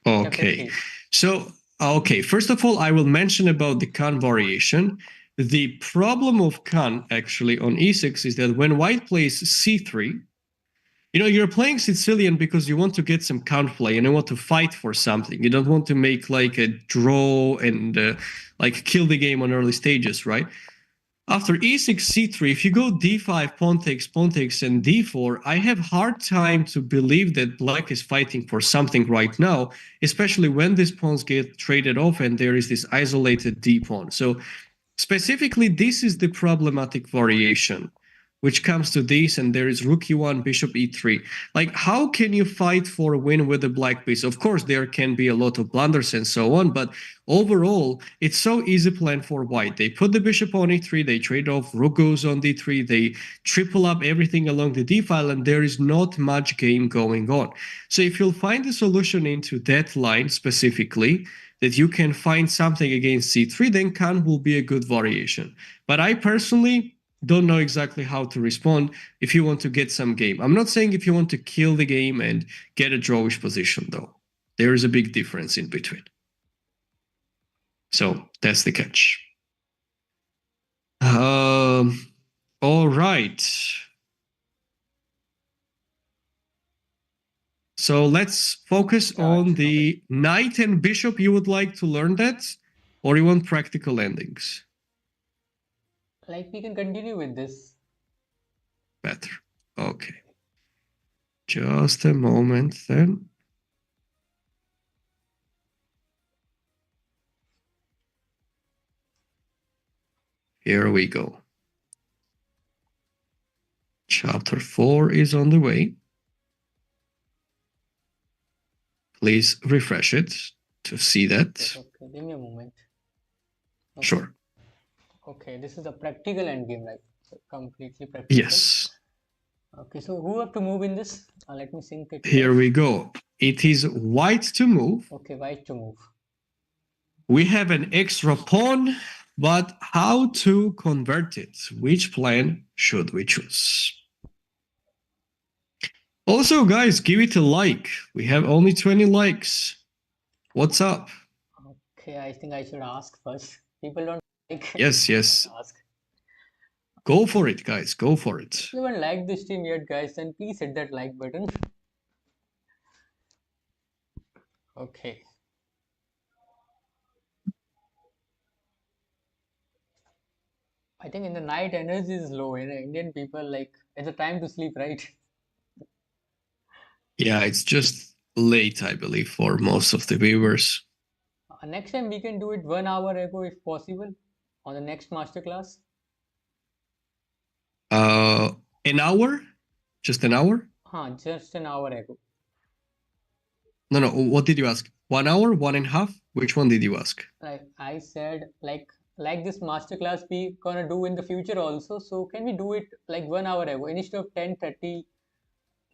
Chapter Okay. 3. So, okay, first of all, I will mention about the Kan variation. The problem of Kan actually on e6 is that when white plays c3, You're playing Sicilian because you want to get some counterplay and you want to fight for something. You don't want to make like a draw and like kill the game on early stages, right? After e6, c3, if you go d5, pawn takes, and d4, I have hard time to believe that black is fighting for something right now, especially when these pawns get traded off and there is this isolated d pawn. So specifically, this is the problematic variation, which comes to this, and there is rook e1, bishop e3. Like, how can you fight for a win with a black piece? Of course, there can be a lot of blunders and so on, but overall, it's so easy plan for white. They put the bishop on e3, they trade off, rook goes on d3, they triple up everything along the d file, and there is not much game going on. So if you'll find a solution into that line specifically, that you can find something against c3, then Khan will be a good variation. But I personally don't know exactly how to respond if you want to get some game. I'm not saying if you want to kill the game and get a drawish position, though. There is a big difference in between. So that's the catch. All right. So let's focus on the knight and bishop. You would like to learn that, or you want practical endings? Like we can continue with this. Better. Okay. Just a moment then. Here we go. Chapter 4 is on the way. Please refresh it to see that. Okay, give me a moment. Okay. Sure. Okay, this is a practical endgame, like completely practical. Yes. Okay, so who have to move in this? Let me sync it. Here we go. It is white to move. Okay, white to move. We have an extra pawn, but how to convert it? Which plan should we choose? Also, guys, give it a like. We have only 20 likes. What's up? Okay, I think I should ask first. People don't like. Yes. Ask. Go for it, guys. Go for it. If you haven't liked this stream yet, guys, then please hit that like button. Okay. I think in the night energy is low. Indian people, like, it's a time to sleep, right? Yeah, it's just late, I believe, for most of the viewers. Next time we can do it 1 hour ago if possible on the next masterclass. An hour? Just an hour? Just an hour ago. No, what did you ask? 1 hour? 1.5? Which one did you ask? Like I said, like this masterclass we gonna do in the future also. So can we do it like 1 hour ago instead of 10:30?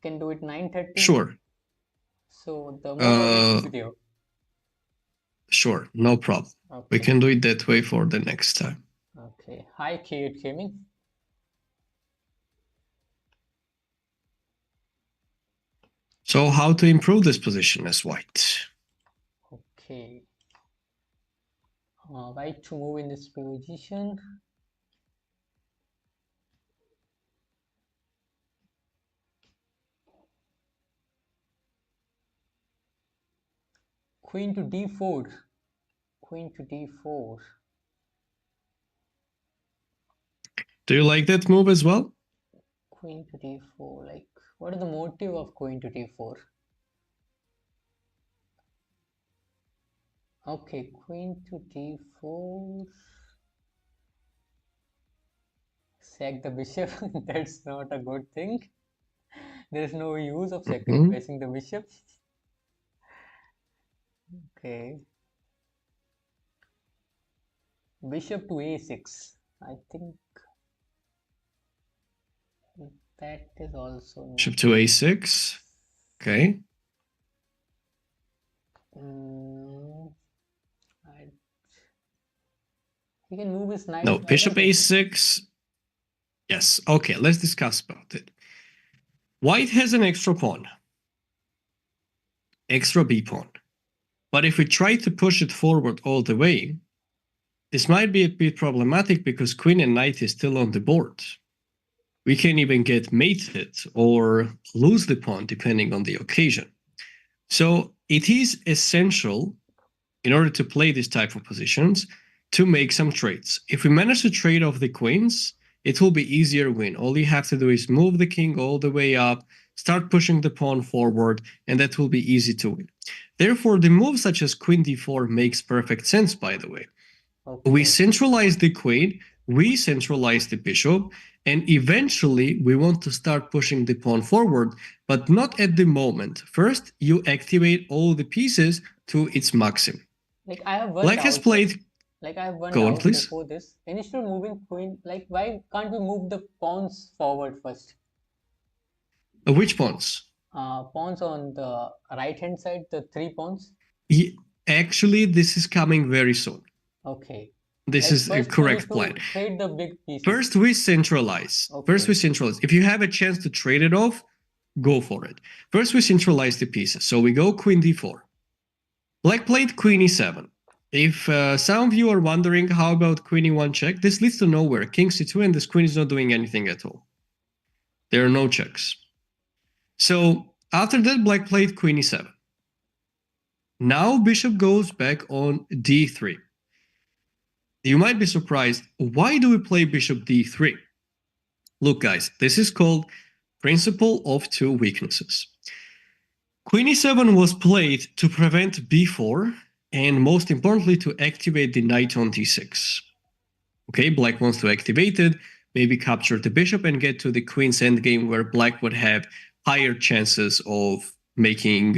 Can do it 9:30. Sure. So the more audience will be there. Sure, no problem. Okay. We can do it that way for the next time. Okay. Hi, Kate Gaming. So how to improve this position as white? Okay. White to move in this position. Queen to d4. Queen to d4. Do you like that move as well? Queen to d4. Like, what is the motive of queen to d4? Okay, queen to d4. Sack the bishop. That's not a good thing. There is no use of sacrificing the bishop. Okay. Bishop to a6. I think that is also bishop to a6. Okay. He can move his knight. No, bishop a6. Yes. Okay, let's discuss about it. White has an extra pawn. Extra b pawn. But if we try to push it forward all the way, this might be a bit problematic because queen and knight is still on the board. We can even get mated or lose the pawn depending on the occasion. So it is essential in order to play this type of positions to make some trades. If we manage to trade off the queens, it will be easier win. All you have to do is move the king all the way up, start pushing the pawn forward, and that will be easy to win. Therefore, the move such as queen d4 makes perfect sense, by the way. We Okay. centralize the queen, we centralize the bishop, and eventually we want to start pushing the pawn forward, but not at the moment. First, you activate all the pieces to its maximum. Like I have one Black has doubt. played. Like I have one Go on, doubt please. before this. Instead of moving queen, like why can't we move the pawns forward first? Which pawns? Pawns on the right hand side, the three pawns. Actually, this is coming very soon. Okay. This Like is a first we need correct plan. to trade the big pieces. First, we centralize. Okay. If you have a chance to trade it off, go for it. First, we centralize the pieces. So we go queen d4. Black played queen e7. If some of you are wondering how about queen e1 check, this leads to nowhere. King c2 and this queen is not doing anything at all. There are no checks. So after that, black played queen e7. Now bishop goes back on d3. You might be surprised, why do we play bishop d3? Look guys, this is called principle of two weaknesses. Queen e7 was played to prevent b4 and most importantly to activate the knight on d6. Okay, black wants to activate it, maybe capture the bishop and get to the queen's endgame where black would have higher chances of making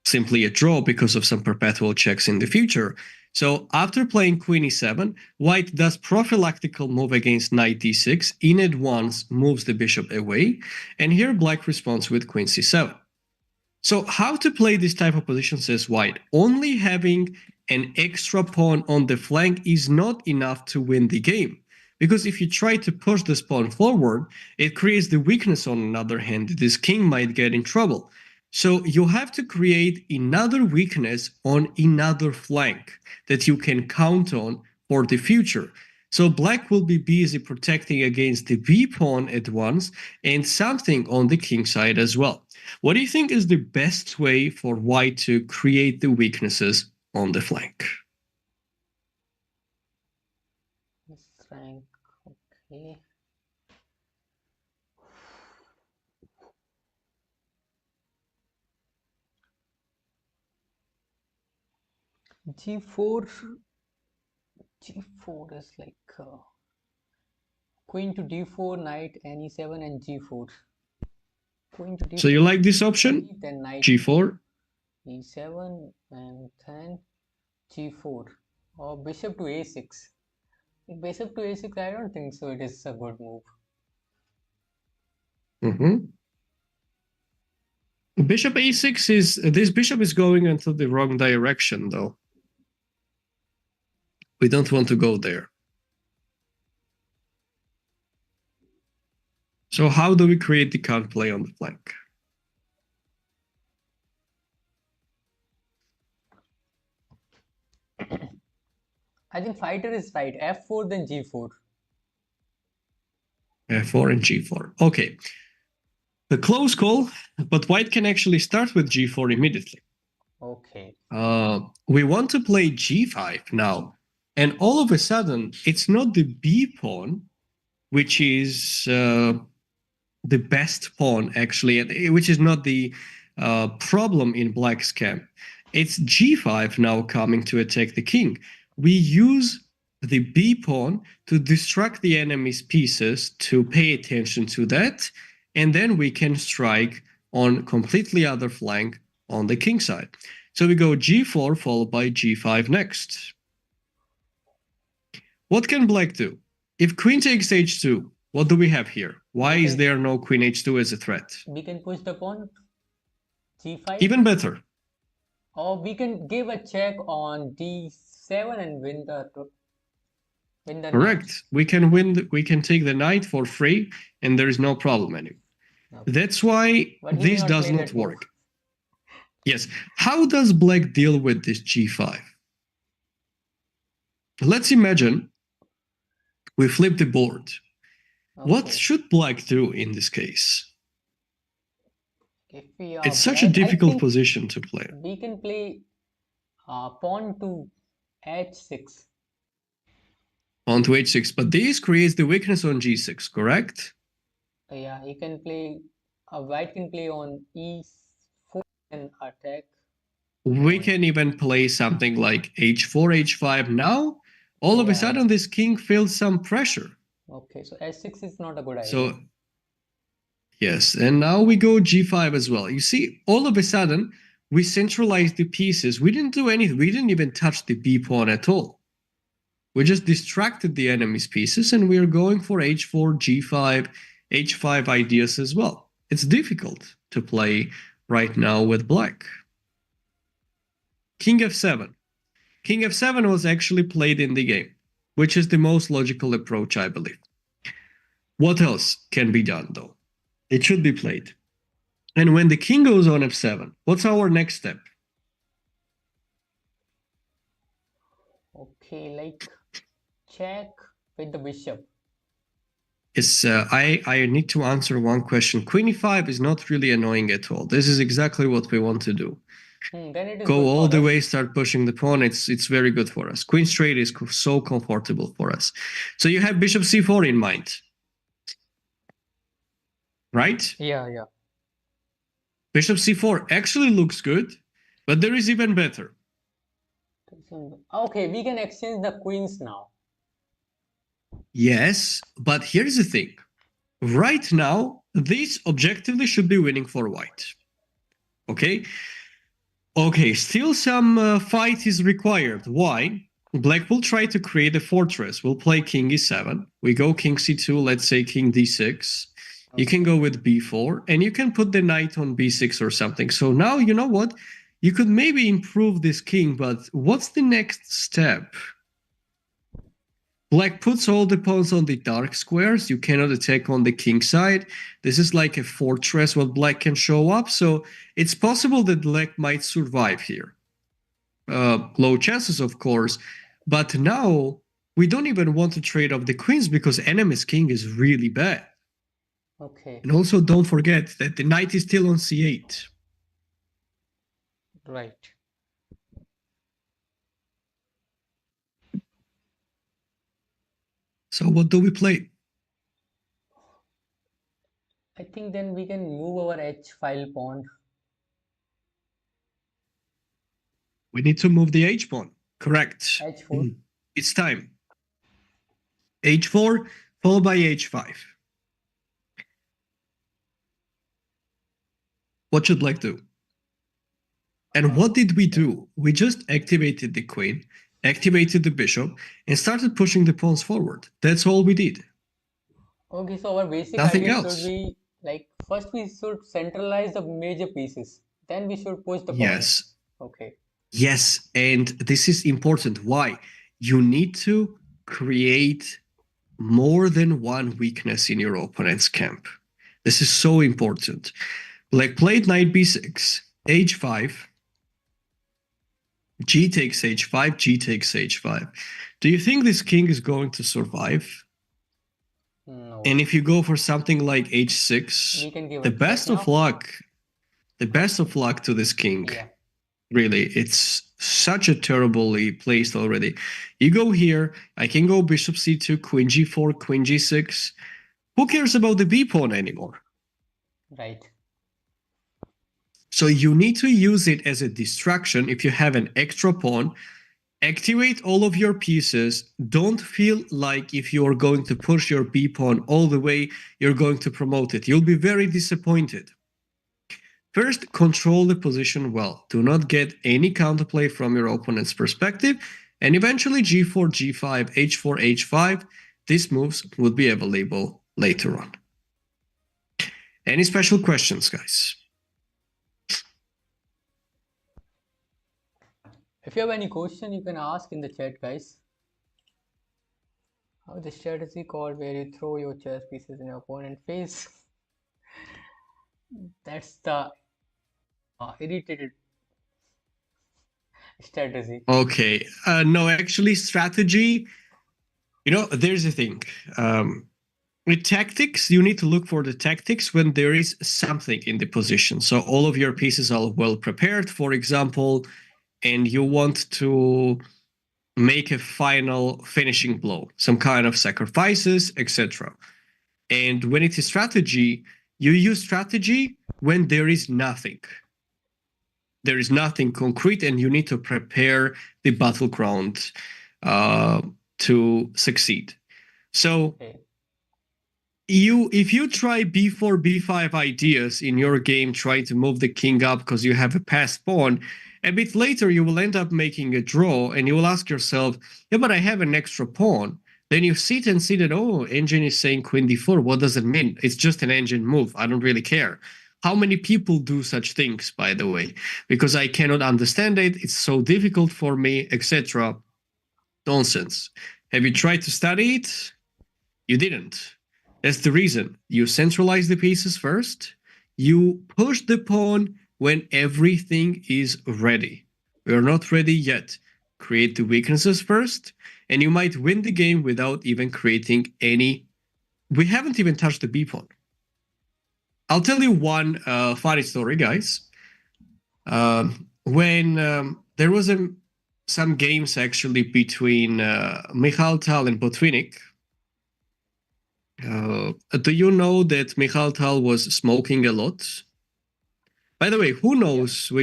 simply a draw because of some perpetual checks in the future. So after playing queen e7, white does prophylactical move against knight d6, in advance moves the bishop away, and here black responds with queen c7. So how to play this type of positions as white? Only having an extra pawn on the flank is not enough to win the game. Because if you try to push this pawn forward, it creates the weakness on another hand. This king might get in trouble. So you have to create another weakness on another flank that you can count on for the future. So black will be busy protecting against the b pawn at once and something on the king side as well. What do you think is the best way for white to create the weaknesses on the flank? Frank. Okay. G4. G4 is like queen to d4, knight, and e7, and g4. Queen to d4. So you like this option? Then knight G4? e7, and then g4. Or bishop to a6. Bishop to a6, I don't think so. It is a good move. Bishop a6 is, this bishop is going into the wrong direction though. We don't want to go there. So how do we create the counterplay on the flank? I think fighter is right. F4 then G4. F4 and G4. Okay. The close call, but white can actually start with G4 immediately. Okay. We want to play G5 now. And all of a sudden, it's not the B pawn, which is the best pawn, actually, which is not the problem in black's camp. It's G5 now coming to attack the king. We use the B pawn to distract the enemy's pieces to pay attention to that, and then we can strike on completely other flank on the king side. So we go G4 followed by G5 next. What can black do? If queen takes H2, what do we have here? Why is there no queen H2 as a threat? We can push the pawn G5. Even better. Or we can give a check on D7 and win the Correct. knight. We can win. We can take the knight for free, and there is no problem anymore. Okay. That's why this does not work. Yes. How does black deal with this G5? Let's imagine we flip the board. What Okay. should black do in this case? If we are It's such a black, I difficult think position to play. we can play pawn to h6. On to h6, but this creates the weakness on g6, correct? Yeah, he can play. White can play on e4 and attack We on. can even play something like h4, h5 now. All of a Yeah, yeah. sudden, this king feels some pressure. Okay, so h6 is not a good idea. So, yes, and now we go g5 as well. You see, all of a sudden, we centralized the pieces. We didn't do anything. We didn't even touch the b pawn at all. We just distracted the enemy's pieces, and we are going for h4, g5, h5 ideas as well. It's difficult to play right now with black. King f7. King f7 was actually played in the game, which is the most logical approach, I believe. What else can be done, though? It should be played. And when the king goes on f7, what's our next step? Okay, like check with the bishop. I need to answer one question. Queen e5 is not really annoying at all. This is exactly what we want to do. Then it is Go good all for the us. way, start pushing the pawn. It's very good for us. Queen straight is so comfortable for us. So you have bishop c4 in mind, right? Yeah, yeah. Bishop c4 actually looks good, but there is even better. Okay, we can exchange the queens now. Yes, but here's the thing. Right now, this objectively should be winning for white. Okay? Okay, still some fight is required. Why? Black will try to create a fortress. We'll play king e7. We go king c2, let's say king d6. You can go with b4, and you can put the knight on b6 or something. So now, you know what? You could maybe improve this king, but what's the next step? Black puts all the pawns on the dark squares. You cannot attack on the king side. This is like a fortress what black can show up. So it's possible that black might survive here. Low chances, of course. But now we don't even want to trade off the queens because enemy's king is really bad. Okay, And also don't forget that the knight is still on c8. right. So what do we play? I think then we can move our h file pawn. We need to move the h pawn. Correct. h4. It's time. h4 followed by h5. What should black do? And what did we do? We just activated the queen, activated the bishop, and started pushing the pawns forward. That's all we did. Okay, so our basic Nothing idea should else. be like first we should centralize the major pieces. Then we should push the pawns. Yes. Okay. Yes. And this is important. Why? You need to create more than one weakness in your opponent's camp. This is so important. Like played knight b6, h5, g takes h5, g takes h5. Do you think this king is going to survive? No. And if you go for something like h6, We can give the a check best of now. luck, the best of luck to this king. Yeah. Really, it's such a terribly placed already. You go here, I can go bishop c2, queen g4, queen g6. Who cares about the b pawn anymore? Right. So you need to use it as a distraction if you have an extra pawn. Activate all of your pieces. Don't feel like if you are going to push your b pawn all the way, you're going to promote it. You'll be very disappointed. First, control the position well. Do not get any counterplay from your opponent's perspective, and eventually g4, g5, h4, h5. These moves would be available later on. Any special questions, guys? If you have any question, you can ask in the chat, guys. How the strategy called where you throw your chess pieces in your opponent's face? That's the irritated strategy. Okay. No, actually, strategy. There's a thing. With tactics, you need to look for the tactics when there is something in the position. So all of your pieces are well prepared, for example, and you want to make a final finishing blow, some kind of sacrifices, etc. And when it is strategy, you use strategy when there is nothing. There is nothing concrete, and you need to prepare the battleground uh, to succeed. So Okay. if you try b4 b5 ideas in your game, trying to move the king up because you have a passed pawn, a bit later you will end up making a draw, and you will ask yourself, yeah, but I have an extra pawn. Then you sit and see that, oh, engine is saying queen d4. What does it mean? It's just an engine move. I don't really care. How many people do such things, by the way? Because I cannot understand it. It's so difficult for me, etc. Nonsense. Have you tried to study it? You didn't. That's the reason. You centralize the pieces first. You push the pawn when everything is ready. We are not ready yet. Create the weaknesses first, and you might win the game without even creating any. We haven't even touched the b pawn. I'll tell you one funny story, guys. When there was some games actually between Michal Tal and Botvinnik. Do you know that Michal Tal was smoking a lot? By the way, who Yeah. knows who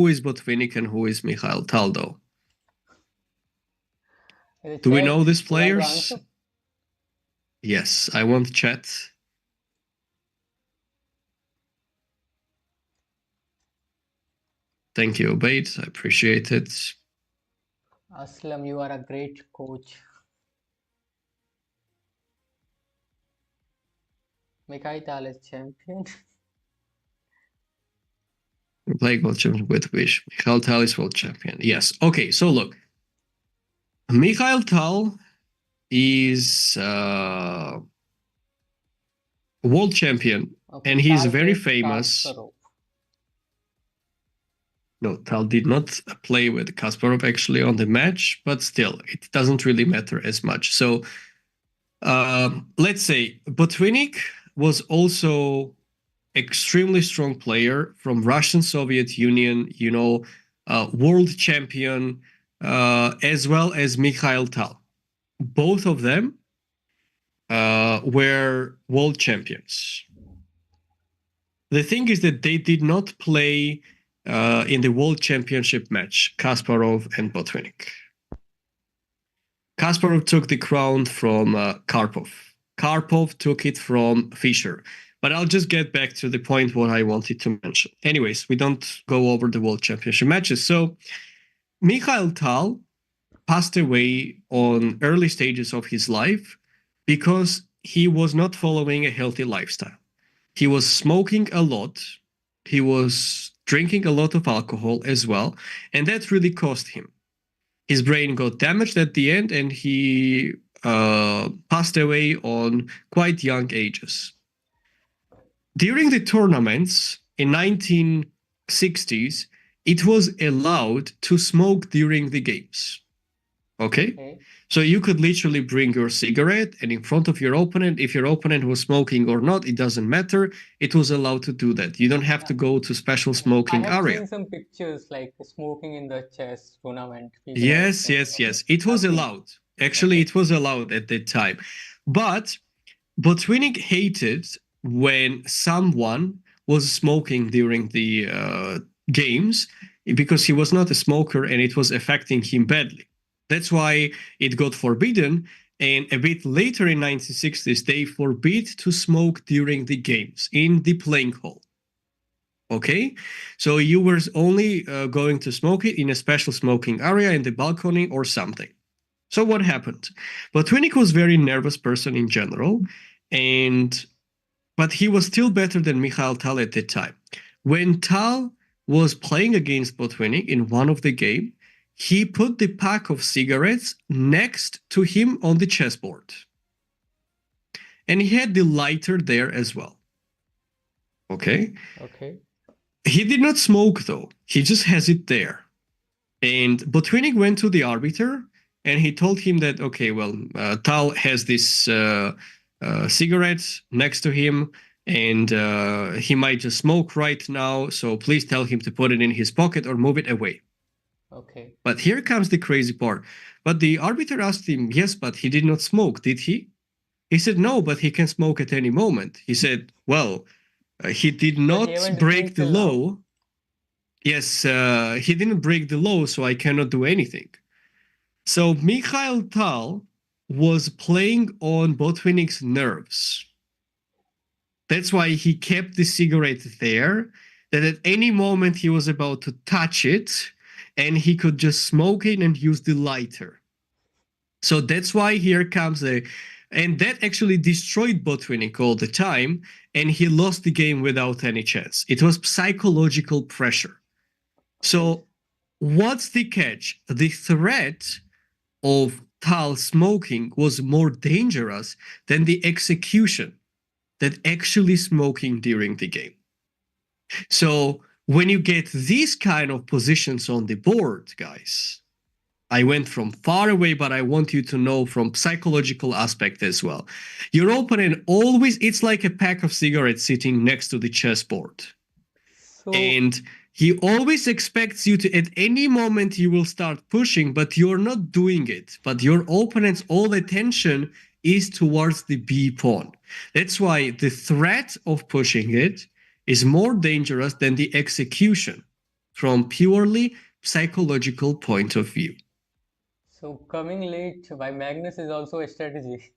is Botvinnik and who is Michal Tal though? In the Do we chat, know these you want to players? answer? Yes, I want chat. Thank you, Obaid. I appreciate it. Aslam, you are a great coach. Mikhail is champion. Playing world champion with Wish. Michal Tal is world champion. Yes. Okay, so look. Michal Tal is world champion, Okay, and he's Tal very faced famous. Kasparov. No, Tal did not play with Kasparov actually on the match, but still, it doesn't really matter as much. So let's say Botvinnik was also extremely strong player from Russian Soviet Union, world champion, as well as Mikhail Tal. Both of them were world champions. The thing is that they did not play in the world championship match, Kasparov and Botvinnik. Kasparov took the crown from Karpov. Karpov took it from Fischer. But I'll just get back to the point what I wanted to mention. Anyways, we don't go over the world championship matches. So Mikhail Tal passed away on early stages of his life because he was not following a healthy lifestyle. He was smoking a lot. He was drinking a lot of alcohol as well. And that really cost him. His brain got damaged at the end, and he passed away on quite young ages. During the tournaments in 1960s, it was allowed to smoke during the games. Okay? Okay. So you could literally bring your cigarette, and in front of your opponent, if your opponent was smoking or not, it doesn't matter. It was allowed to do that. You don't have Yeah, to go to special yeah. I smoking have area. seen some pictures like smoking in the chess tournament. People are Yes, smoking. yes, Okay. yes. It I've was seen. allowed. Actually, Okay. it was allowed at that time. But Botvinnik hated when someone was smoking during the games because he was not a smoker and it was affecting him badly. That's why it got forbidden. And a bit later in 1960s, they forbid to smoke during the games in the playing hall. Okay, so you were only going to smoke it in a special smoking area in the balcony or something. So what happened? But Twinnick was a very nervous person in general, and but he was still better than Mikhail Tal at that time. When Tal was playing against Botvinnik in one of the game, he put the pack of cigarettes next to him on the chessboard. And he had the lighter there as well. Okay? Okay. He did not smoke though. He just has it there. And Botvinnik went to the arbiter and he told him that, okay, well, Tal has this cigarette next to him, and he might just smoke right now. So please tell him to put it in his pocket or move it away. Okay. But here comes the crazy part. But the arbiter asked him, yes, but he did not smoke, did he? He said, no, but he can smoke at any moment. He said, well, he did But he not haven't break smoked the till now. law. Yes, he didn't break the law, so I cannot do anything. So Mikhail Tal was playing on Botvinnik's nerves. That's why he kept the cigarette there, that at any moment he was about to touch it, and he could just smoke it and use the lighter. So that's why here comes a, and that actually destroyed Botvinnik all the time, and he lost the game without any chance. It was psychological pressure. Okay. So what's the catch? The threat of Tal smoking was more dangerous than the execution that actually smoking during the game. So when you get these kind of positions on the board, guys, I went from far away, but I want you to know from psychological aspect as well. Your opponent always, it's like a pack of cigarettes sitting next to the chessboard. So, And he always expects you to, at any moment, you will start pushing, but you're not doing it. But your opponent's all attention is towards the B pawn. That's why the threat of pushing it is more dangerous than the execution from purely psychological point of view. so coming late by Magnus is also a strategy.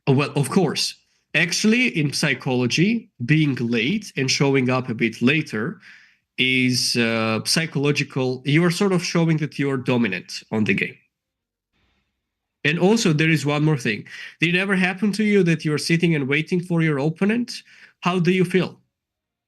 Well, of course. Actually, in psychology, being late and showing up a bit later is psychological. You are sort of showing that you're dominant on the game. And also, there is one more thing. Did it ever happen to you that you're sitting and waiting for your opponent? How do you feel?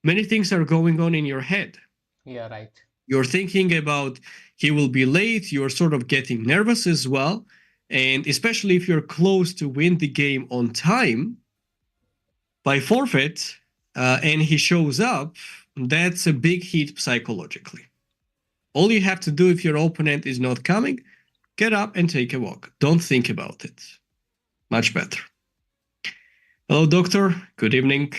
Many things are going on in your head. Yeah, right. You're thinking about he will be late. You're sort of getting nervous as well. And especially if you're close to win the game on time by forfeit and he shows up, that's a big hit psychologically. All you have to do if your opponent is not coming, get up and take a walk. Don't think about it. Much better. Hello, doctor. Good evening.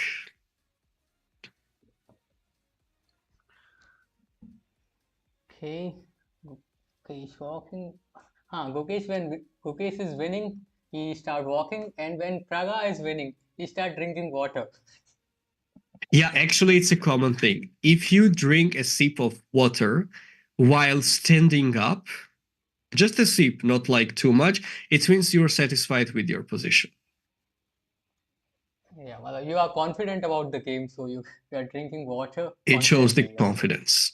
Okay. Gokesh walking. Gokesh, when Gokesh is winning, he start walking, and when Praga is winning, he start drinking water. Yeah, actually, it's a common thing. If you drink a sip of water while standing up, just a sip, not like too much, it means you're satisfied with your position. Yeah, well, you are confident about the game, so you are drinking water It shows the confidently. Yeah. confidence.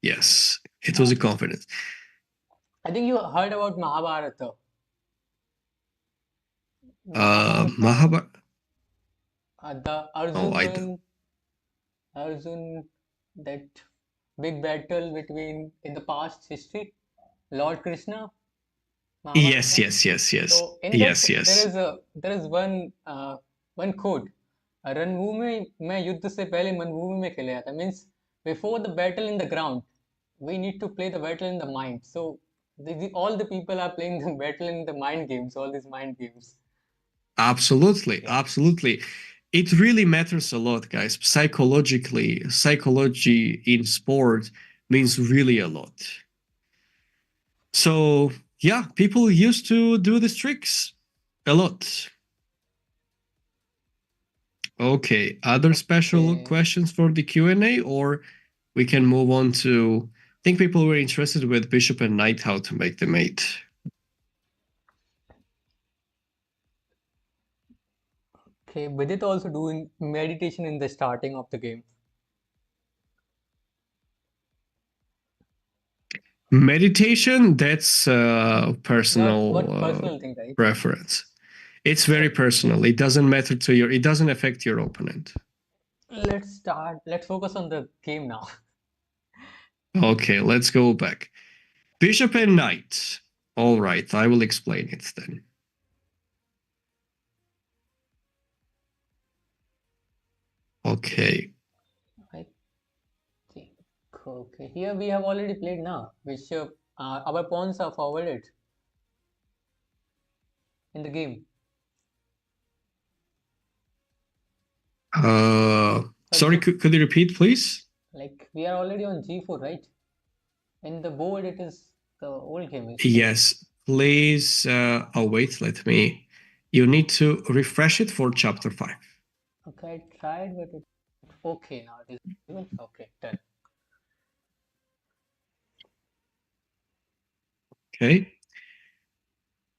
Yes, it was Uh, a confidence. I think you heard about Mahabharata. Mahabharata, Mahabharata. the Oh, Arjun one, Arjun, that big battle between in the past history, Lord Krishna, Yes, Mahabharata. yes, yes, yes, So in that yes, yes. there is one quote. रणभूमि में युद्ध से पहले मनभूमि में खेला जाता means before the battle in the ground we need to play the battle in the mind. So all the people are playing the battle in the mind games, all these mind games. Absolutely, Yeah. absolutely. It really matters a lot, guys. Psychologically, psychology in sport means really a lot. So, yeah, people used to do these tricks a lot. Okay, other special Okay. questions for the Q&A, or we can move on to, I think people were interested with bishop and knight, how to make the mate. Okay. Vidit also doing meditation in the starting of the game. Meditation, that's What personal personal thing, right? preference. It's very Okay. personal. It doesn't matter to your, it doesn't affect your opponent. Let's start. Let's focus on the game now. Okay, let's go back. Bishop and knight. All right, I will explain it then. Okay. I think. Okay. Here we have already played now. Bishop. Our pawns are forwarded in the game. Sorry, could you repeat, please? Like we are already on g4, right? In the board, it is the old game is showing. Yes, please. Oh, wait, let me. You need to refresh it for chapter 5. Okay, I tried, but it okay now. It is okay. Done. Okay.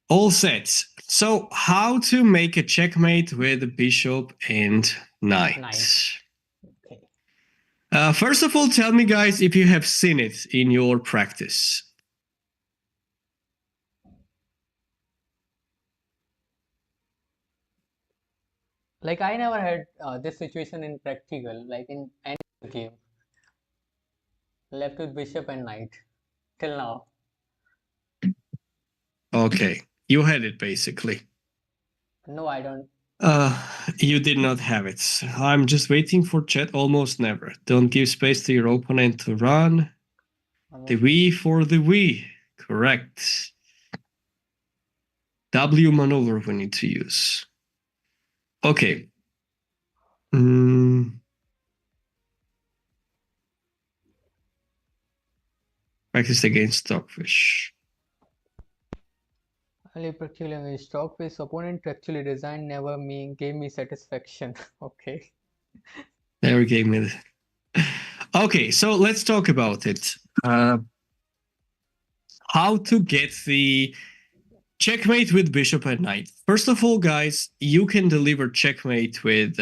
All set. So, how to make a checkmate with bishop and knight? Knight. Okay. First of all, tell me, guys, if you have seen it in your practice. Like I never had this situation in practical, like in any game. Left with bishop and knight till now. Okay, you had it basically. No, I don't. Uh, you did not have it. I'm just waiting for chat. Almost never. Don't give space to your opponent to run. The V for the V. Correct. W maneuver we need to use. Okay. Practice against Stockfish. Early practical stock with opponent actually design never gave me satisfaction. Okay. Never gave me the... Okay, so let's talk about it. How to get the checkmate with bishop and knight. First of all, guys, you can deliver checkmate with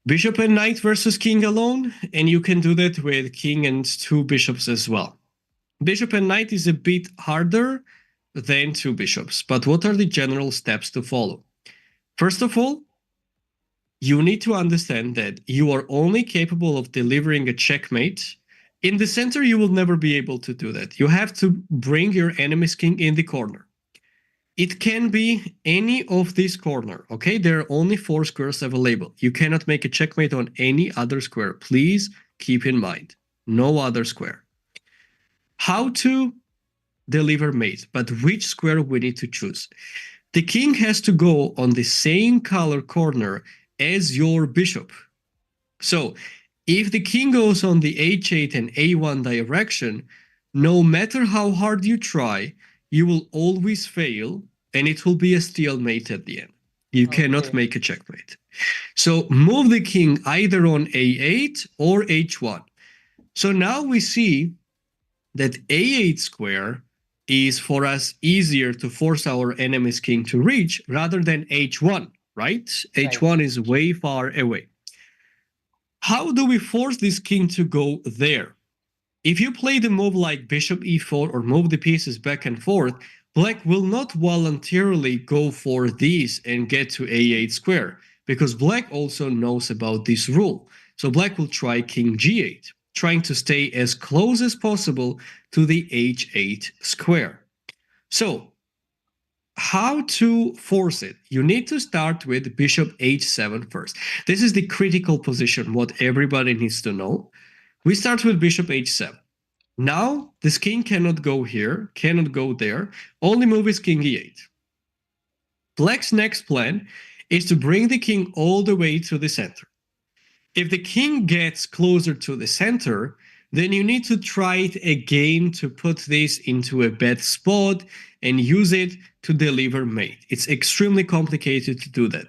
bishop and knight versus king alone, and you can do that with king and two bishops as well. Bishop and knight is a bit harder than two bishops, but what are the general steps to follow? First of all, you need to understand that you are only capable of delivering a checkmate. In the center, you will never be able to do that. You have to bring your enemy's king in the corner. It can be any of this corner, okay? There are only 4 squares available. You cannot make a checkmate on any other square. Please keep in mind, no other square. How to deliver mate, but which square we need to choose? The king has to go on the same color corner as your bishop. So if the king goes on the h8 and a1 direction, no matter how hard you try, you will always fail and it will be a stalemate at the end. You cannot make a checkmate. So move the king either on a8 or h1. So now we see that a8 square is for us easier to force our enemy's king to reach rather than h1, right? H1 is way far away. How do we force this king to go there? If you play the move like bishop e4 or move the pieces back and forth, black will not voluntarily go for these and get to a8 square, because black also knows about this rule. So black will try king g8, trying to stay as close as possible to the h8 square. So how to force it? You need to start with bishop h7 first. This is the critical position, what everybody needs to know. We start with bishop h7. Now, this king cannot go here, cannot go there. Only move is king e8. Black's next plan is to bring the king all the way to the center. If the king gets closer to the center, then you need to try it again to put this into a bad spot and use it to deliver mate. It's extremely complicated to do that.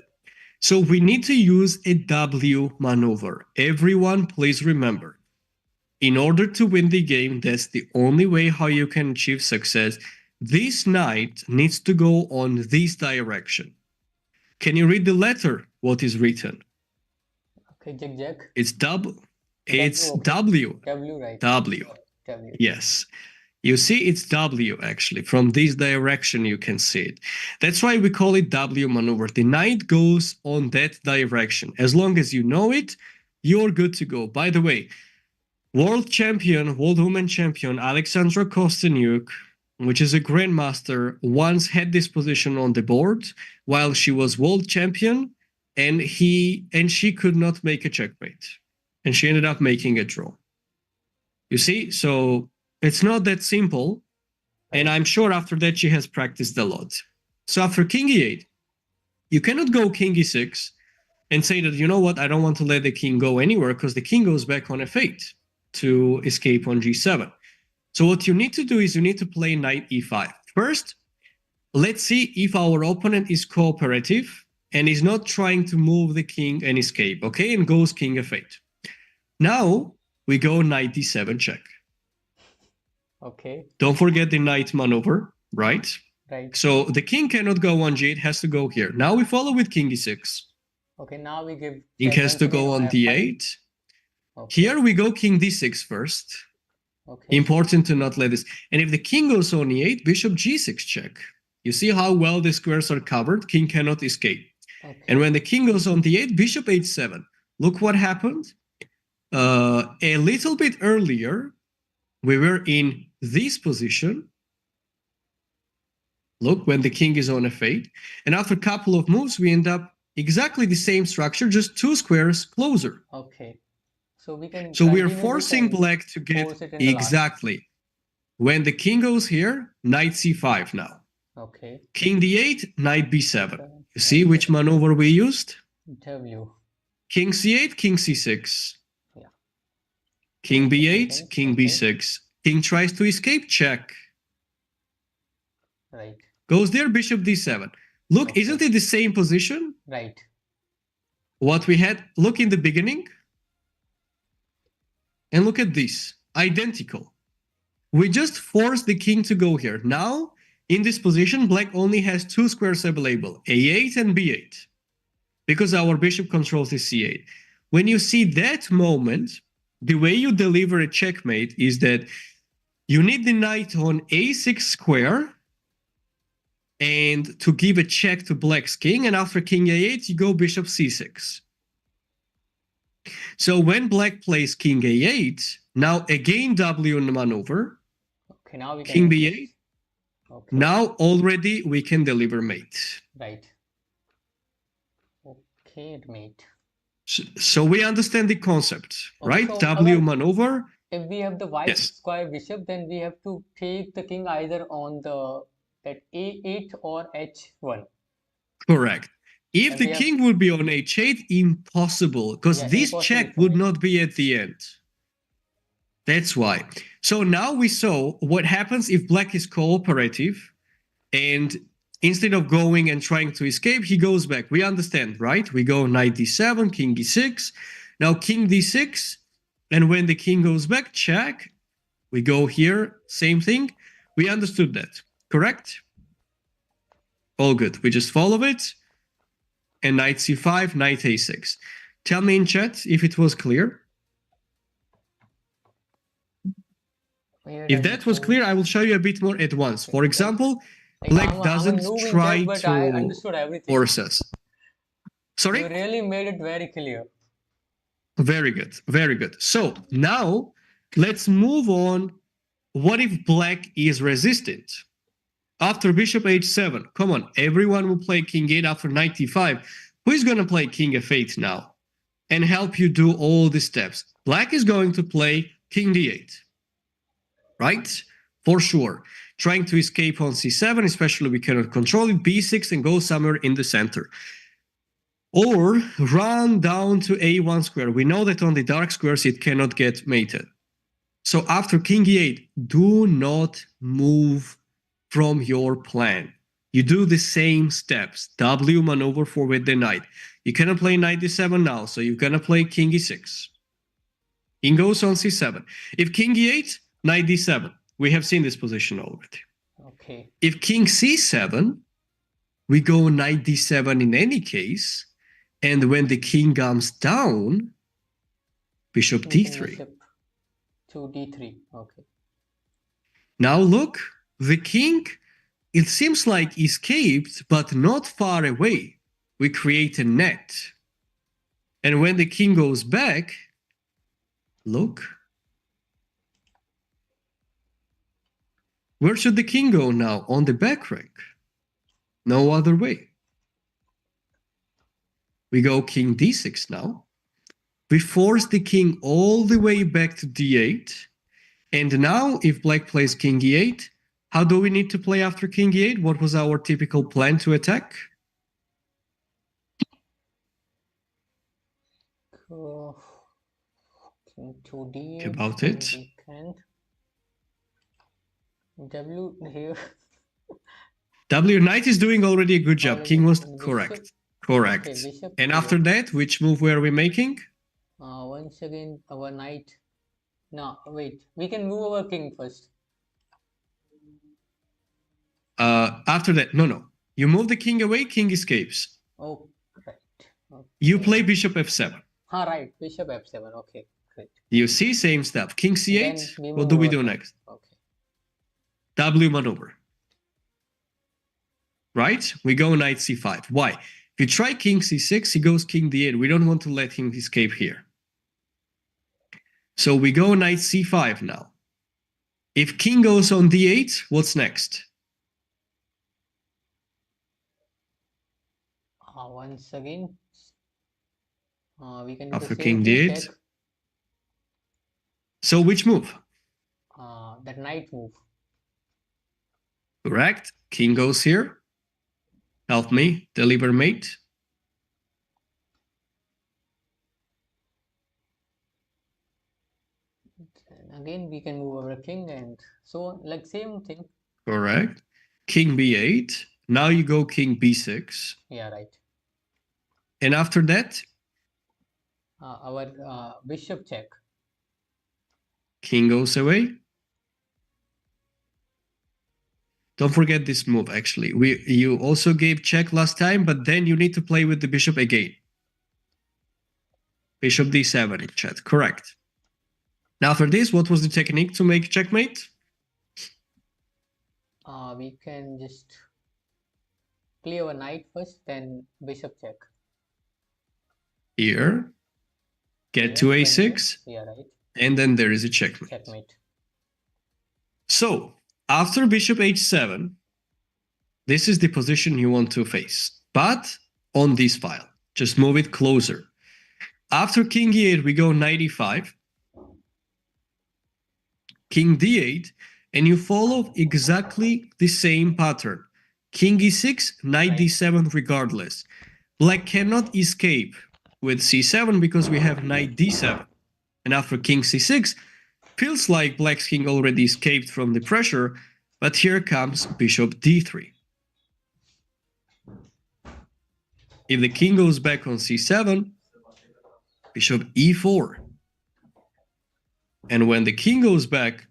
So we need to use a W maneuver. Everyone, please remember, in order to win the game, that's the only way how you can achieve success. This knight needs to go on this direction. Can you read the letter? What is written? Okay, Jack. It's W. It's W. W, right? W. W. Yes. You see, it's W actually. From this direction, you can see it. That's why we call it W maneuver. The knight goes on that direction. As long as you know it, you're good to go. By the way, world champion, world woman champion, Alexandra Kosteniuk, which is a grandmaster, once had this position on the board while she was world champion, and she could not make a checkmate. And she ended up making a draw. You see, so it's not that simple. And I'm sure after that she has practiced a lot. So after king e8, you cannot go king e6 and say that, you know what, I don't want to let the king go anywhere because the king goes back on f8 to escape on g7. So what you need to do is you need to play knight e5. First, let's see if our opponent is cooperative and is not trying to move the king and escape, okay? And goes king f8. Now we go knight d7 check. Okay. Don't forget the knight maneuver, right? Right. So the king cannot go on g8, has to go here. Now we follow with king e6. Okay, now we give King check has once to again go on on f5. d8. Okay. Here we go king d6 first. Okay. Important to not let this. And if the king goes on e8, bishop g6 check. You see how well the squares are covered? King cannot escape. Okay. And when the king goes on d8, bishop h7. Look what happened. A little bit earlier, we were in this position. Look, when the king is on f8. And after a couple of moves, we end up exactly the same structure, just two squares closer. Okay. So we can So we are continue this forcing and black to get force it in the last. exactly. When the king goes here, knight c5 now. Okay. King d8, knight b7. You see Knight which b7. maneuver we used? W. King c8, king c6. Yeah. King King b8, seconds, king okay. b6. King tries to escape, check. Right. Goes there, bishop d7. Look, Okay. isn't it the same position? Right. What we had, look in the beginning. And look at this, identical. We just forced the king to go here. Now, in this position, black only has two squares available, a8 and b8, because our bishop controls the c8. When you see that moment, the way you deliver a checkmate is that you need the knight on a6 square and to give a check to black's king, and after king a8, you go bishop c6. So when black plays king a8, now again W in the maneuver, Okay, now we king can b8. Okay. Now already we can deliver mate. Right. Okay, mate. So we understand the concept, Okay, right? so W maneuver. if we have the white Yes. square bishop, then we have to take the king either on the that a8 or h1. Correct. If And the we have king would be on h8, impossible, because yeah, this impossible check for would me. not be at the end. That's why. So now we saw what happens if black is cooperative and instead of going and trying to escape, he goes back. We understand, right? We go knight d7, king e6. Now king d6, and when the king goes back, check. We go here, same thing. We understood that, correct? All good. We just follow it. And knight c5, knight a6. Tell me in chat if it was clear. If that was clear, I will show you a bit more at once. For example, black doesn't try but I to understood everything. force us. Sorry? You really made it very clear. Very good. Very good. So now let's move on. What if black is resistant? After bishop h7, come on, everyone will play king 8 after knight e5. Who is going to play king f8 now and help you do all the steps? Black is going to play king d8, right? For sure. Trying to escape on c7, especially we cannot control it, b6 and go somewhere in the center. Or run down to a1 square. We know that on the dark squares it cannot get mated. So after king e8, do not move from your plan. You do the same steps. W maneuver forward the knight. You cannot play knight d7 now, so you're gonna play king e6. King goes on c7. If king e8, knight d7. We have seen this position already. Okay. If king c7, we go knight d7 in any case. And when the king comes down, bishop d3. Bishop to d3. Okay. Now look, the king, it seems like escaped, but not far away. We create a net. And when the king goes back, look. Where should the king go now? On the back rank. No other way. We go king d6 now. We force the king all the way back to d8. And now if black plays king e8, how do we need to play after king e8? What was our typical plan to attack? to D8, about then it. we can W here. W knight is doing already a good job. King was Bishop. correct. Correct. Okay, bishop. And after that, which move were we making? Once again, our knight. No, wait. We can move our king first. After that, no. You move the king away, king escapes. Oh, right. Okay. You play bishop f7. Right. Bishop f7. Okay, great. You see, same stuff. King c8. What do we do next? Okay. W maneuver. Right? We go knight c5. Why? If you try king c6, he goes king d8. We don't want to let him escape here. So we go knight c5 now. If king goes on d8, what's next? Once again, we can do After the same king thing, d8. check. So which move? That knight move. Correct. King goes here. Help me deliver mate. And again, we can move our king and so on, like same thing. Correct. King b8. Now you go king b6. Yeah, right. And after that? Our bishop check. King goes away. Don't forget this move, actually. You also gave check last time, but then you need to play with the bishop again. Bishop d7 in chat. Correct. Now after this, what was the technique to make checkmate? We can just play our knight first, then bishop check. Here. Get to a6. Yeah, right. And then there is a checkmate. Checkmate. So, after bishop h7, this is the position you want to face. But on this file, just move it closer. After king e8, we go knight e5. King d8, and you follow exactly the same pattern. King e6, knight d7 regardless. Black cannot escape with c7 because we have knight d7. And after king c6, feels like black's king already escaped from the pressure, but here comes bishop d3. If the king goes back on c7, bishop e4. And when the king goes back,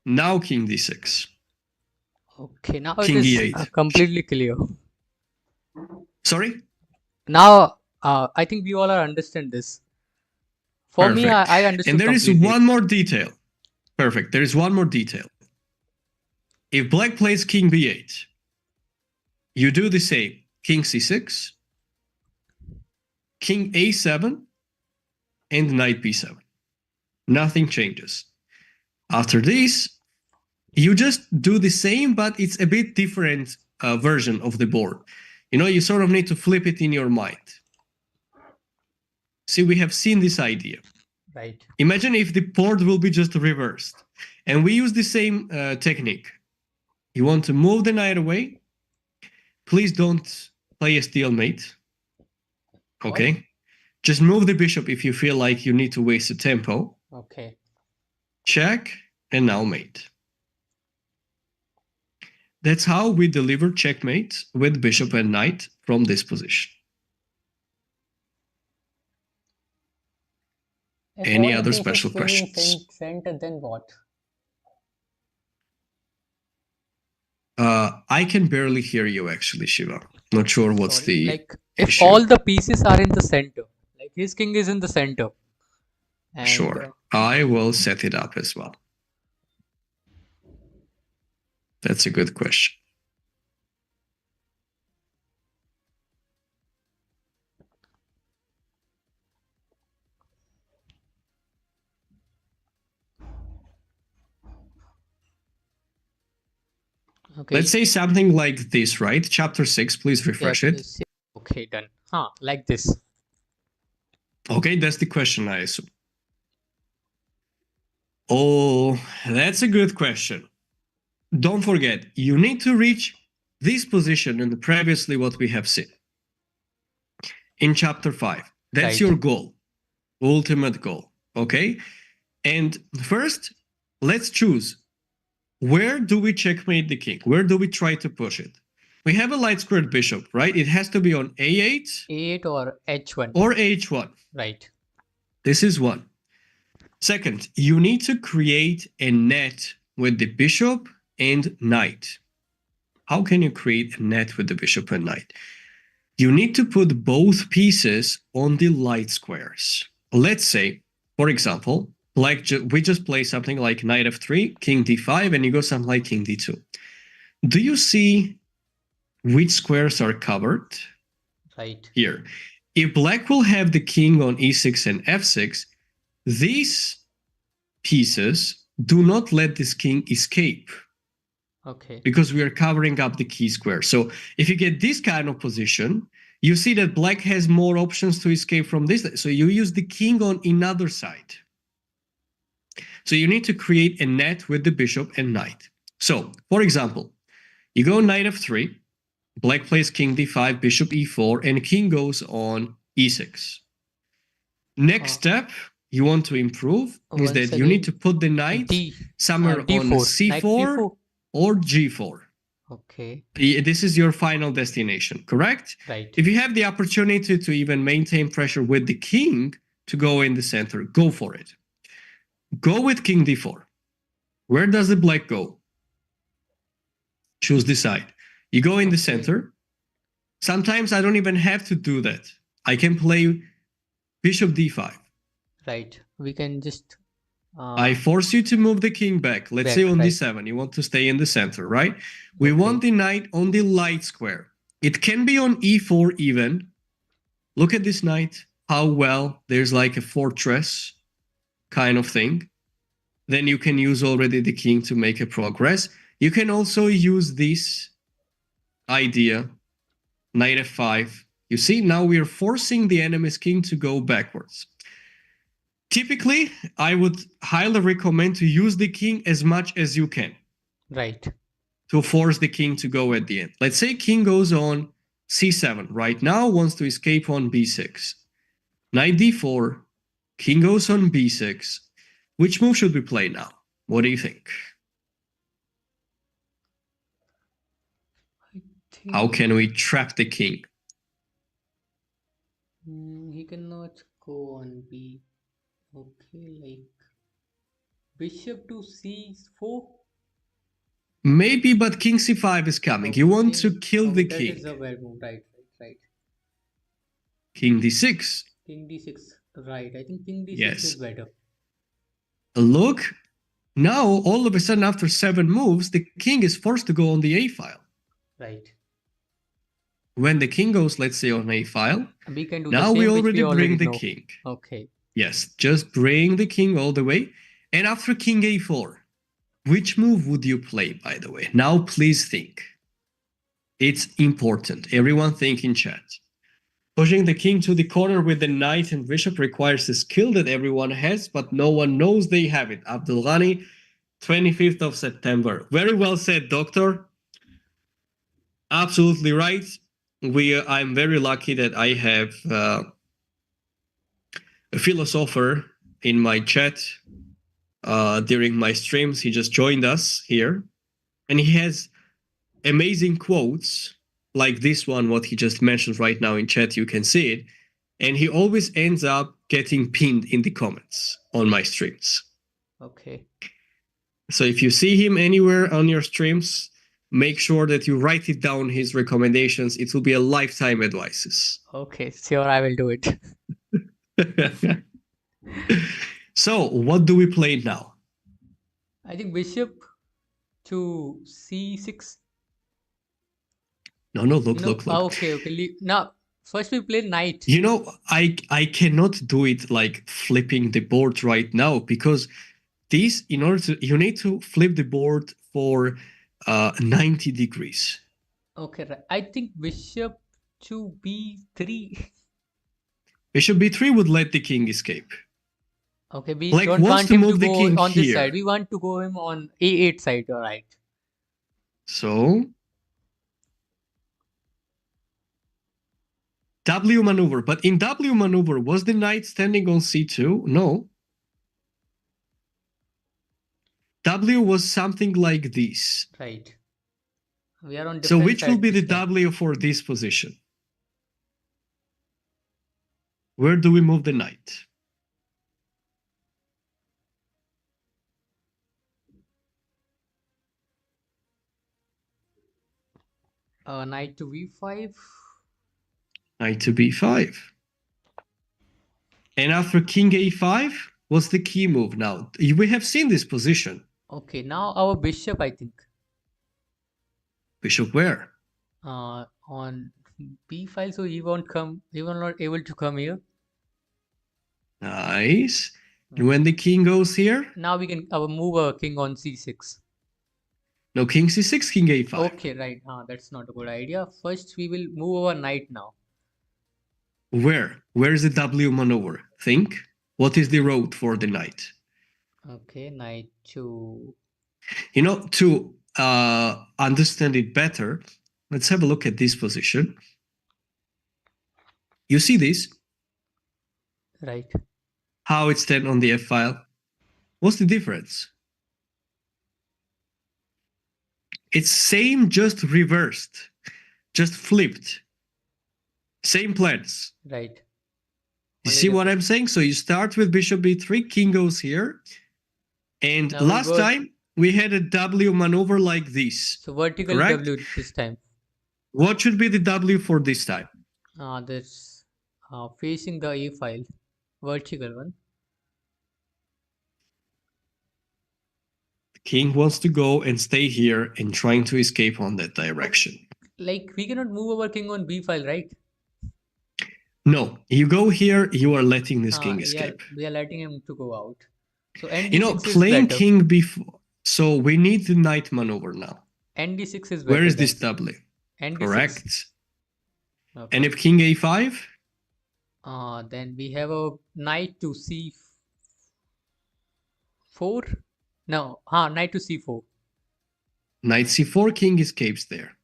now king d6. Okay, now king it is e8. Completely clear. Sorry? Now, I think we all are understand this. For me, I understood. And there is completely. one more detail. Perfect. There is one more detail. If black plays king b8, you do the same. King c6, king a7, and knight b7. Nothing changes. After this, you just do the same, but it's a bit different version of the board. You know, you sort of need to flip it in your mind. See, we have seen this idea. Right. Imagine if the board will be just reversed. And we use the same technique. You want to move the knight away. Please don't play a stalemate. Okay? What? Just move the bishop if you feel like you need to waste a tempo. Okay. Check, and now mate. That's how we deliver checkmate with bishop and knight from this position. If any other special questions? Center, then what? I can barely hear you actually, Shiva. Not sure what's the like if issue. all the pieces are in the center, like his king is in the center. And, sure, I will set it up as well. That's a good question. Okay. Let's say something like this, right? Chapter 6, please refresh it. Okay, done. Like this. Okay, that's the question, I assume. Oh, that's a good question. Don't forget, you need to reach this position in the previously what we have seen. In chapter 5. That's your goal. Ultimate goal. Okay? And first, let's choose. Where do we checkmate the king? Where do we try to push it? We have a light squared bishop, right? It has to be on a8 A8 or H1. or h1. Right. This is one. Second, you need to create a net with the bishop and knight. How can you create a net with the bishop and knight? You need to put both pieces on the light squares. Let's say, for example, we just play something like knight f3, king d5, and you go something like king d2. Do you see which squares are covered? Right. Here. If black will have the king on e6 and f6, these pieces do not let this king escape. Okay. Because we are covering up the key square. So if you get this kind of position, you see that black has more options to escape from this. So you use the king on another side. So you need to create a net with the bishop and knight. So, for example, you go knight f3, black plays king d5, bishop e4, and king goes on e6. Next step you want to improve is that you need to put the knight somewhere on c4 or g4. Okay. This is your final destination, correct? Right. If you have the opportunity to even maintain pressure with the king to go in the center, go for it. Go with king d4. Where does the black go? Choose the side. You go in the center. Sometimes I don't even have to do that. I can play bishop d5. Right. We can just... I force you to move the king back. Let's say on d7. You want to stay in the center, right? We want the knight on the light square. It can be on e4 even. Look at this knight. How well. There's like a fortress kind of thing. Then you can use already the king to make a progress. You can also use this idea, knight f5. You see, now we are forcing the enemy's king to go backwards. Typically, I would highly recommend to use the king as much as you can. Right. To force the king to go at the end. Let's say king goes on c7. Right now wants to escape on b6. Knight d4. King goes on b6. Which move should we play now? What do you think? How can we trap the king? He cannot go on b. Okay, like bishop to c4. Maybe, but king c5 is coming. You want to kill the king. That is a bad move. Right. King d6. King d6. Right. I think king d6 Yes. is better. Look, now all of a sudden after 7 moves, the king is forced to go on the a file. Right. When the king goes, let's say, on a file, we can do now the same, we already bring the know. king. Okay. Yes, just bring the king all the way. And after king a4, which move would you play, by the way? Now please think. It's important. Everyone think in chat. Pushing the king to the corner with the knight and bishop requires a skill that everyone has, but no one knows they have it. Abdulghani, 25th of September. Very well said, doctor. Absolutely right. I'm very lucky that I have a philosopher in my chat during my streams. He just joined us here, and he has amazing quotes like this one, what he just mentioned right now in chat. You can see it, and he always ends up getting pinned in the comments on my streams. Okay. So if you see him anywhere on your streams, make sure that you write it down, his recommendations. It will be a lifetime advices. Okay, sure, I will do it. So what do we play now? I think bishop to c6. No, look. Okay. Now, first we play knight. You know, I cannot do it like flipping the board right now, because this, you need to flip the board for 90 degrees. Okay, right. I think bishop to b3. Bishop b3 would let the king escape. Okay, we Black don't wants want to him move to the go king on this here. side. We want to go him on a8 side, alright. So W maneuver, but in W maneuver, was the knight standing on c2? No. W was something like this. Right. We are on So different which will side be the this time. W for this position? Where do we move the knight? Knight to b5. Knight to b5. And after king a5, what's the key move now? We have seen this position. Okay, now our bishop, I think. Bishop where? On b5, so he won't come. He will not able to come here. Nice. And when the king goes here? Now we can move our king on c6. No, king c6, king a5. Okay, right. That's not a good idea. First, we will move our knight now. Where? Where is the W maneuver? Think. What is the road for the knight? Okay, knight to... You know, to understand it better, let's have a look at this position. You see this? Right. How it's then on the F file? What's the difference? It's same, just reversed, just flipped. Same plans. Right. You see what I'm saying? So you start with bishop b3, king goes here. And now last time we had a W maneuver like this. So vertical correct? W this time. What should be the W for this time? That's facing the A file, vertical one. The king wants to go and stay here and trying to escape on that direction. Like we cannot move our king on B file, right? No, you go here, you are letting this king escape. Yeah, we are letting him to go out. So ND6 you know, playing king before. So we need the knight maneuver now. ND6 is better. Where is this W? ND6. Correct. Okay. And if king a5? Then we have a knight to c4. No, knight to c4. Knight c4, king escapes there.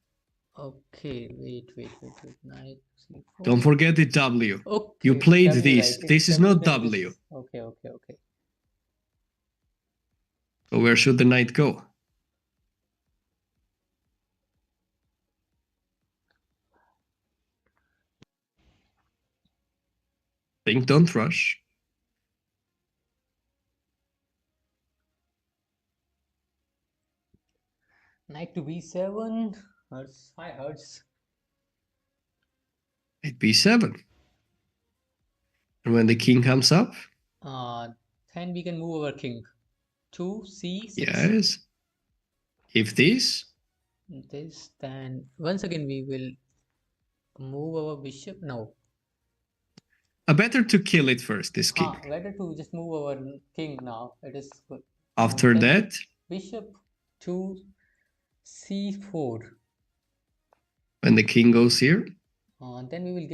Okay, wait. Knight c4. Don't forget the W. Okay. You played W, this. Right. This is not W. This. Okay. So where should the knight go? Think, don't rush. Knight to b7. Hurts. Hi, hurts. Knight b7. And when the king comes up? Then we can move our king to c6. Yes. If this? This, then once again we will move our bishop. No. Better to kill it first, this king. Better to just move our king now. It is good. After that? Bishop to c4. When the king goes here? Then we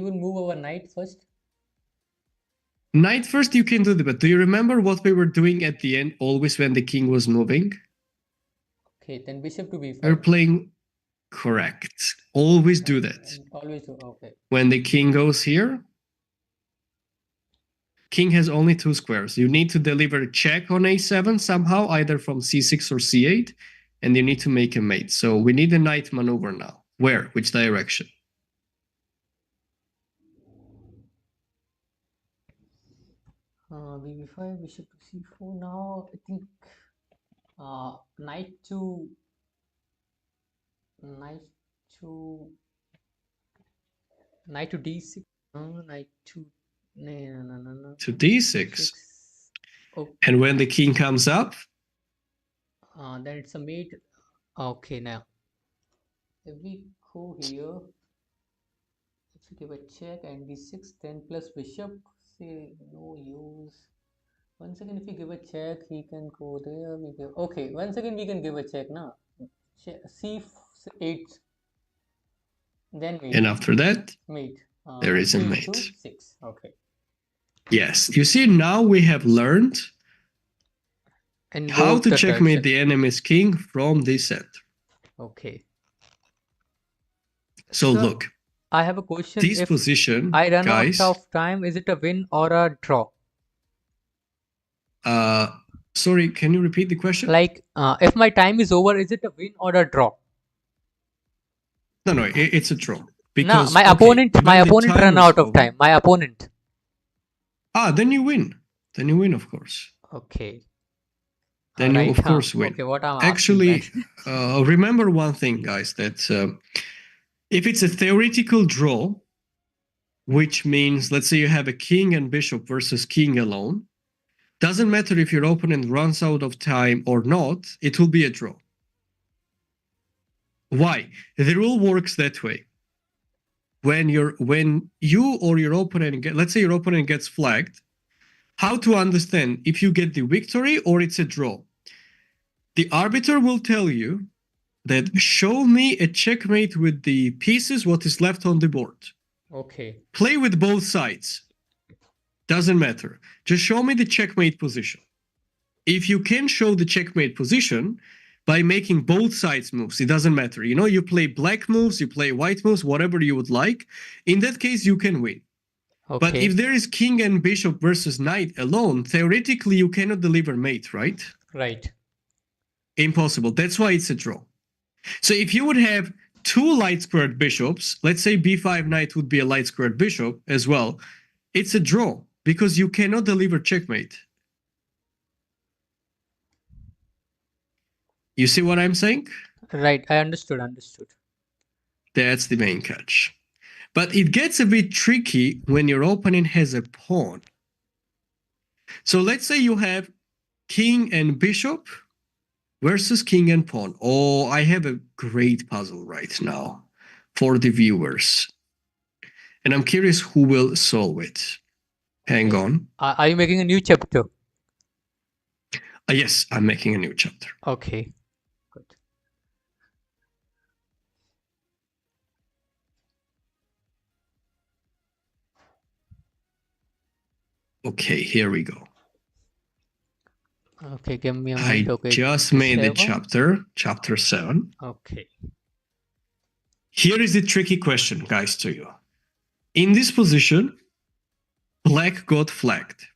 will move our knight first. Knight first you can do that, but do you remember what we were doing at the end, always when the king was moving? Okay, then bishop to b5. We're playing correct. Always do that. Always do, okay. When the king goes here, king has only 2 squares. You need to deliver a check on a7 somehow, either from c6 or c8, and you need to make a mate. So we need a knight maneuver now. Where? Which direction? b5, bishop to c4. Now I think knight to d6. Knight to no. To d6. Okay. And when the king comes up? Then it's a mate. Okay, now if we go here, if we give a check and d6, then plus bishop, say no use. Once again, if we give a check, he can go there. Okay, once again we can give a check now. c8. Then mate. And after that? Mate. There is a mate. 6. Okay. Yes, you see, now we have learned how to checkmate the enemy's king from this end. Okay. So look, I have a question. This position, I run guys, out of time, is it a win or a draw? Sorry, can you repeat the question? Like, if my time is over, is it a win or a draw? No, no, it's a draw. No, Because, okay, my when the opponent run timer's out of over, time. My opponent. then you win. Then you win, of course. Okay. All Then you, right. of course, win. Okay. What I'm asking, man. Actually, remember one thing, guys, that if it's a theoretical draw, which means, let's say you have a king and bishop versus king alone, doesn't matter if your opponent runs out of time or not, it will be a draw. Why? The rule works that way. When you or your opponent let's say your opponent gets flagged, how to understand if you get the victory or it's a draw? The arbiter will tell you that show me a checkmate with the pieces what is left on the board. Okay. Play with both sides. Doesn't matter. Just show me the checkmate position. If you can show the checkmate position by making both sides moves, it doesn't matter. You know, you play black moves, you play white moves, whatever you would like. In that case, you can win. But Okay. if there is king and bishop versus knight alone, theoretically you cannot deliver mate, right? Right. Impossible. That's why it's a draw. So if you would have two light squared bishops, let's say b5 knight would be a light squared bishop as well, it's a draw because you cannot deliver checkmate. You see what I'm saying? Right. I understood. Understood. That's the main catch. But it gets a bit tricky when your opponent has a pawn. So let's say you have king and bishop versus king and pawn. Oh, I have a great puzzle right now for the viewers. And I'm curious who will solve it. Hang Okay. on. Are you making a new chapter? Yes, I'm making a new chapter. Okay. Good. Okay, here we go. Okay. Give me a moment. I Okay. just made the 7. chapter 7. Okay. Here is the tricky question, guys, to you. In this position, black got flagged.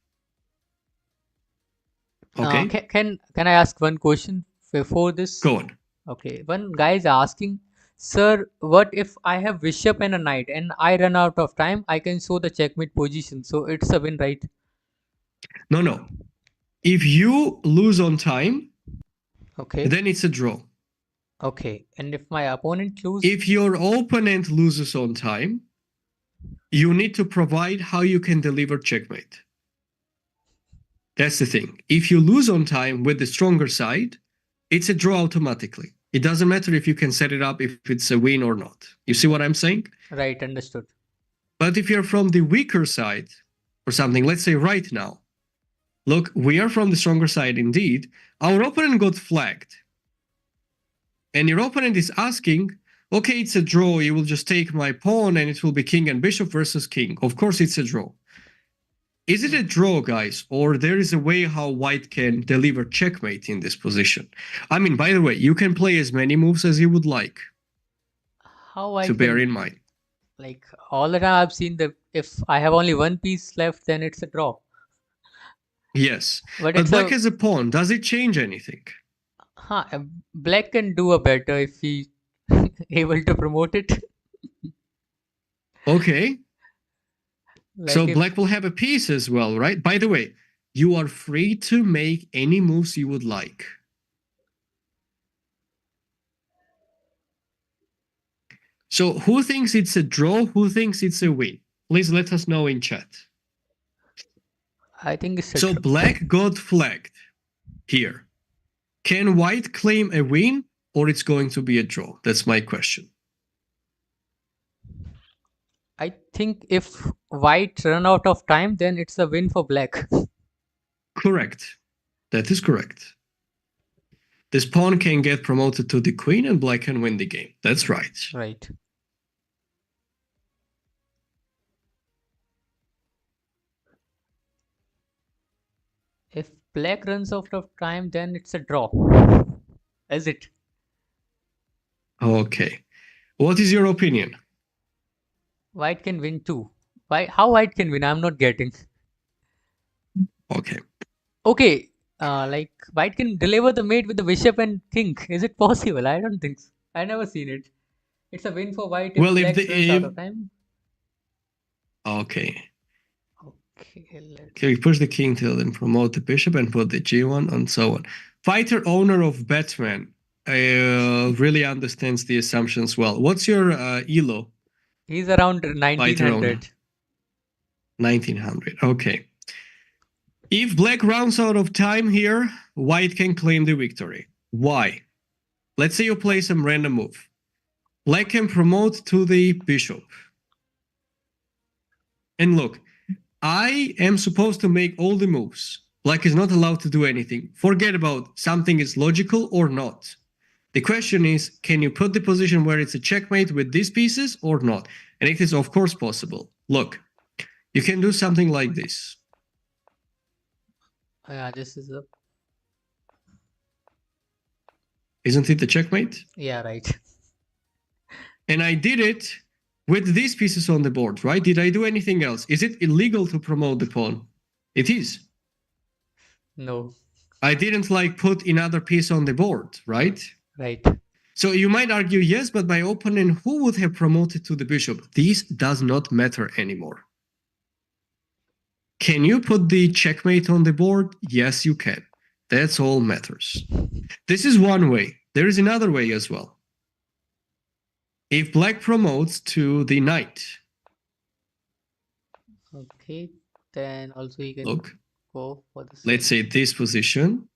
Okay, Can I ask one question before this? go on. Okay. One guy is asking, sir, what if I have bishop and a knight and I run out of time? I can show the checkmate position, so it's a win, right? No, no. If you lose on time, Okay. then it's a draw. Okay. And if my opponent lose, If your opponent loses on time, you need to provide how you can deliver checkmate. That's the thing. If you lose on time with the stronger side, it's a draw automatically. It doesn't matter if you can set it up if it's a win or not. You see what I'm saying? right? Understood. But if you're from the weaker side or something, let's say right now, look, we are from the stronger side indeed. Our opponent got flagged. And your opponent is asking, okay, it's a draw. You will just take my pawn and it will be king and bishop versus king. Of course, it's a draw. Is it a draw, guys, or there is a way how white can deliver checkmate in this position? I mean, by the way, you can play as many moves as you would like, How to white bear can, in mind. like, all the time I've seen that if I have only one piece left, then it's a draw. Yes, But but it's black a, has a pawn. Does it change anything? black can do a better if he able to promote it. Okay, so Like if black will have a piece as well, right? By the way, you are free to make any moves you would like. So who thinks it's a draw? Who thinks it's a win? Please let us know in chat. I think it's a So draw. black got flagged here. Can white claim a win or it's going to be a draw? That's my question. I think if white run out of time, then it's a win for black. Correct. That is correct. This pawn can get promoted to the queen and black can win the game. That's right. Right. If black runs out of time, then it's a draw. Is it? Okay. What is your opinion? White can win too. Why? How white can win? I'm not getting. Okay. Okay. Like white can deliver the mate with the bishop and king. Is it possible? I don't think so. I never seen it. It's a win for white if Well, if black the runs out if of time. okay, Okay, okay, we push the king till then promote the bishop and put the g1 and so on. Fighter owner of Batman really understands the assumptions well. What's your elo? he's around Fighter owner 1900. 1900. Okay. If black runs out of time here, white can claim the victory. Why? Let's say you play some random move. Black can promote to the bishop. And look, I am supposed to make all the moves. Black is not allowed to do anything. Forget about something is logical or not. The question is, can you put the position where it's a checkmate with these pieces or not? And it is of course possible. Look, you can do something like this. Yeah, this is a Isn't it the checkmate? yeah, right. And I did it with these pieces on the board, right? Did I do anything else? Is it illegal to promote the pawn? It is. No, I didn't like put another piece on the board, right? right. So you might argue, yes, but my opponent, who would have promoted to the bishop? This does not matter anymore. Can you put the checkmate on the board? Yes, you can. That's all matters. This is one way. There is another way as well. If black promotes to the knight, Okay, then also he can look, go for the let's same. say this position,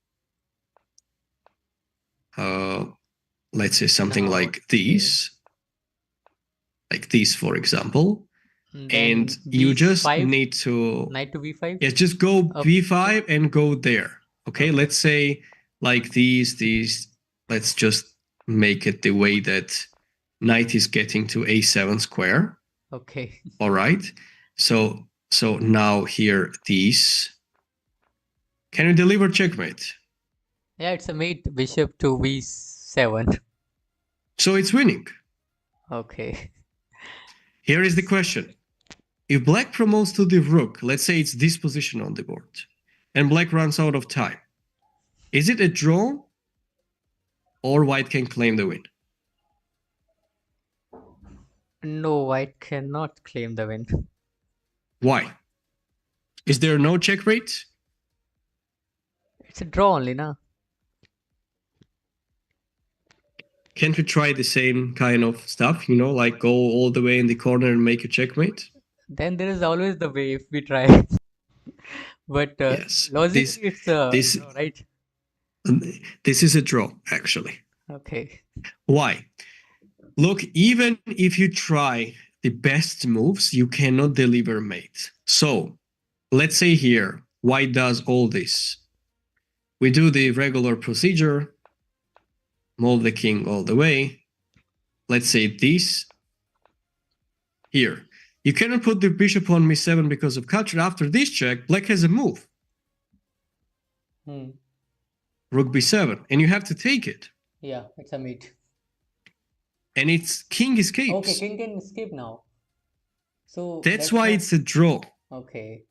let's say something Now, like okay. this, for example, and Then you just b5, need to, knight to b5. yes, just go Up. b5 and go there. Okay, Okay. let's say like these, let's just make it the way that knight is getting to a7 square. Okay. All right, so now here these, can you deliver checkmate? Yeah, it's a mate bishop to b7. So it's winning. Okay. Here is the question. If black promotes to the rook, let's say it's this position on the board, and black runs out of time, is it a draw or white can claim the win? No, white cannot claim the win. Why? Is there no check rate? It's a draw only, na? Can't we try the same kind of stuff, like go all the way in the corner and make a checkmate? Then there is always the way if we try. But Yes. logically, This it's a this draw, right? this is a draw, actually. Okay. Why? Look, even if you try the best moves, you cannot deliver mate. So let's say here, white does all this. We do the regular procedure, mold the king all the way. Let's say this here. You cannot put the bishop on me7 because of capture. After this check, black has a move. Hmm. Rook b7, and you have to take it. Yeah, it's a mate. And it's king Okay, escapes. king can escape now. So That's why it's a draw. okay.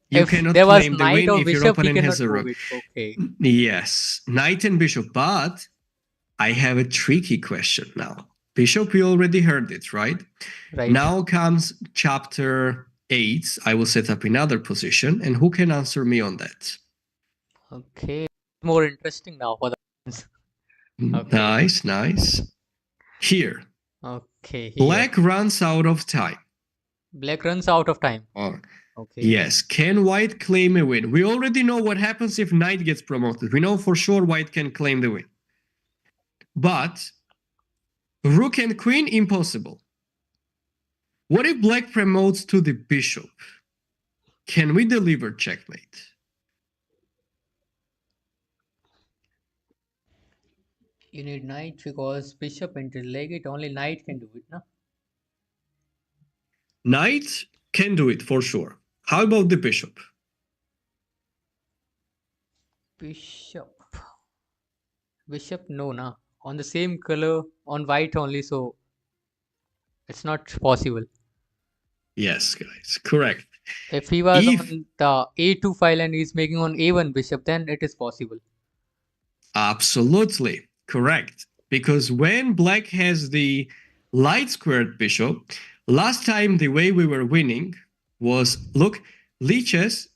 You If cannot there was claim the knight win or if your bishop, he opponent has cannot a move rook. it. Okay. Yes, knight and bishop, but I have a tricky question now. Bishop, we already heard it, right? Right. Now comes chapter 8. I will set up another position, and who can answer me on that? Okay. More interesting now for the fans. Okay. Nice, nice. Here, Okay, here. black runs out of time. Black runs out of time. Or, Okay. yes, can white claim a win? We already know what happens if knight gets promoted. We know for sure white can claim the win. But rook and queen, impossible. What if black promotes to the bishop? Can we deliver checkmate? You need knight because bishop enters leg it. Only knight can do it, no? Knight can do it for sure. How about the bishop? Bishop. Bishop, no, na. On the same color, on white only, so it's not possible. Yes, guys, correct. If he was If on the A2 file and he's making on A1 bishop, then it is possible. Absolutely correct. Because when black has the light squared bishop, last time the way we were winning was look, lichess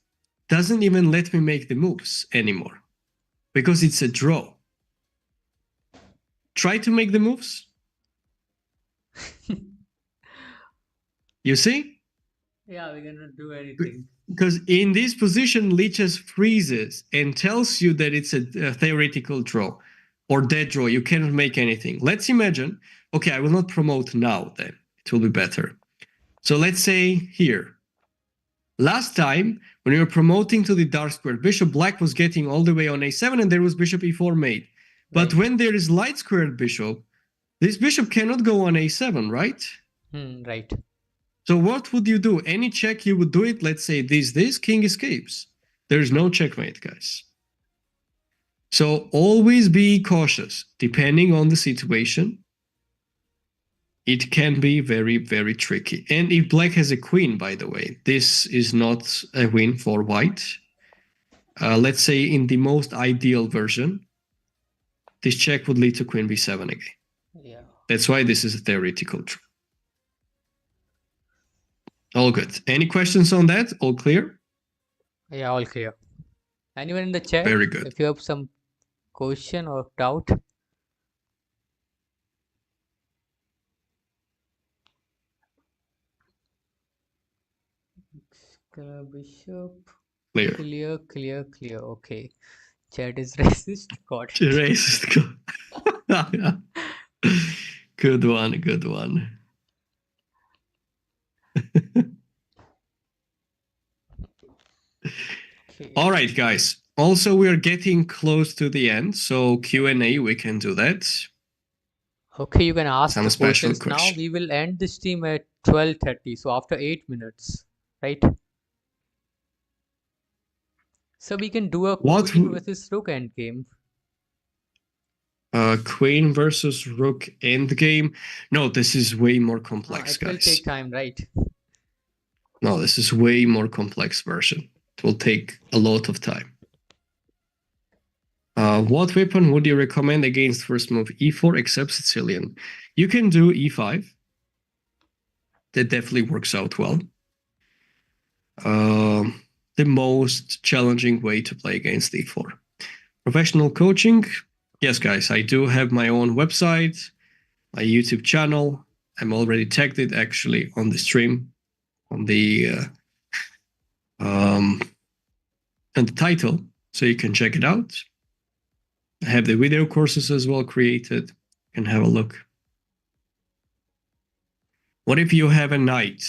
doesn't even let me make the moves anymore because it's a draw. Try to make the moves. You see? Yeah, we cannot do anything. Because in this position, lichess freezes and tells you that it's a theoretical draw or dead draw. You cannot make anything. Let's imagine, okay, I will not promote now then. It will be better. So let's say here, last time when we were promoting to the dark square, bishop black was getting all the way on a7 and there was bishop e4 mate. But Right. when there is light squared bishop, this bishop cannot go on a7, right? Right. So what would you do? Any check you would do it, let's say this, king escapes. There's no checkmate, guys. So always be cautious, depending on the situation. It can be very, very tricky. And if black has a queen, by the way, this is not a win for white. Let's say in the most ideal version, this check would lead to queen b7 again. Yeah. That's why this is a theoretical truth. All good. Any questions on that? All clear? Yeah, all clear. Anyone in the chat? Very good. If you have some question or doubt. Bishop. Clear. Clear. Okay. Chat is racist. Got it. Racist. Good one. Good one. Okay. All right, guys. Also, we are getting close to the end, so Q&A, we can do that. Okay, you can ask Some the special questions now. question. We will end the stream at 12:30, so after 8 minutes, right? So we can do a What queen versus rook endgame. Queen versus rook endgame? No, this is way more complex, It will guys. take time, right? No, this is way more complex version. It will take a lot of time. What weapon would you recommend against first move e4 except Sicilian? You can do e5. That definitely works out well. The most challenging way to play against e4. Professional coaching? Yes, guys, I do have my own website, my YouTube channel. I'm already tagged it actually on the stream, on the title, so you can check it out. I have the video courses as well created. You can have a look. What if you have a knight?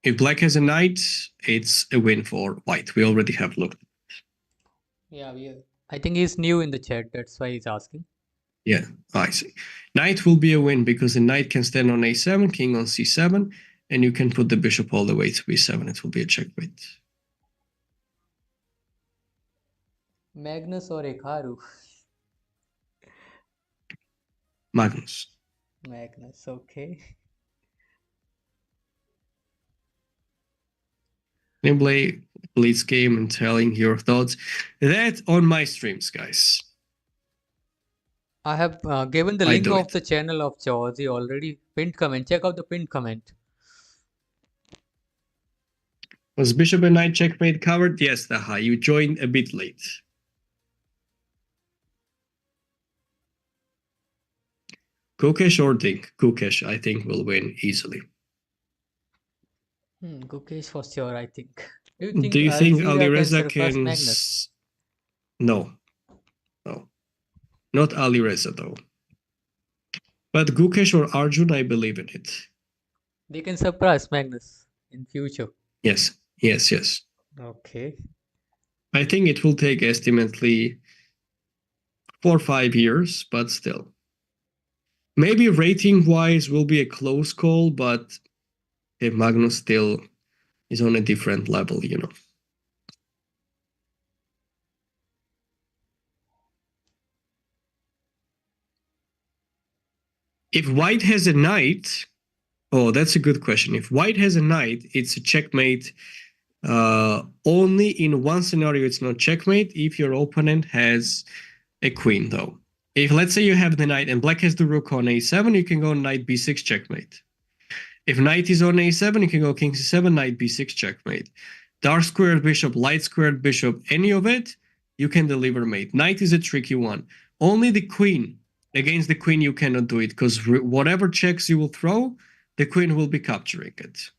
If black has a knight, it's a win for white. We already have looked. Yeah, I think he's new in the chat, that's why he's asking. Yeah, I see. Knight will be a win because the knight can stand on a7, king on c7, and you can put the bishop all the way to b7. It will be a checkmate. Magnus or Ekaru? Magnus. Magnus, okay. Can you play Blitz game and telling your thoughts? That on my streams, guys. I have given the I link do of it. the channel of Georgie already. Pinned comment. Check out the pinned comment. Was bishop and knight checkmate covered? Yes, Taha. You joined a bit late. Kukesh or Dink? Kukesh, I think, will win easily. Gukesh for sure, I think. Do Do you you think think Alzira can Alireza surpass can? Magnus? No, no, not Alireza though. But Gukesh or Arjun, I believe in it. They can surpass Magnus in future. Yes. Okay. I think it will take estimately 4 or 5 years, but still. Maybe rating-wise will be a close call, but Magnus still is on a different level, you know. If white has a knight, oh, that's a good question. If white has a knight, it's a checkmate Only in one scenario it's not checkmate if your opponent has a queen, though. If let's say you have the knight and black has the rook on a7, you can go knight b6 checkmate. If knight is on a7, you can go king c7, knight b6 checkmate. Dark squared bishop, light squared bishop, any of it, you can deliver mate. Knight is a tricky one. Only the queen. Against the queen, you cannot do it because whatever checks you will throw, the queen will be capturing it.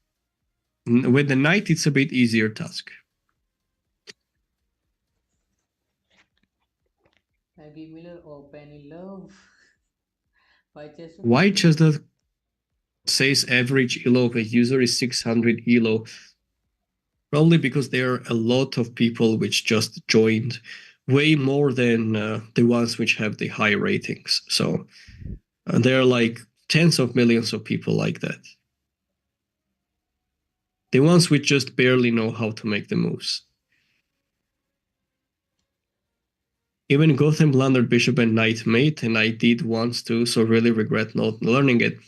With the knight, it's a bit easier task. Maggie Miller or Penny Love. Why chess with Why Maggie? just that says average elo of a user is 600 elo? Probably because there are a lot of people which just joined, way more than the ones which have the high ratings. So there are like tens of millions of people like that. The ones which just barely know how to make the moves. Even Gotham blundered bishop and knight mate, and I did once too, so really regret not learning it.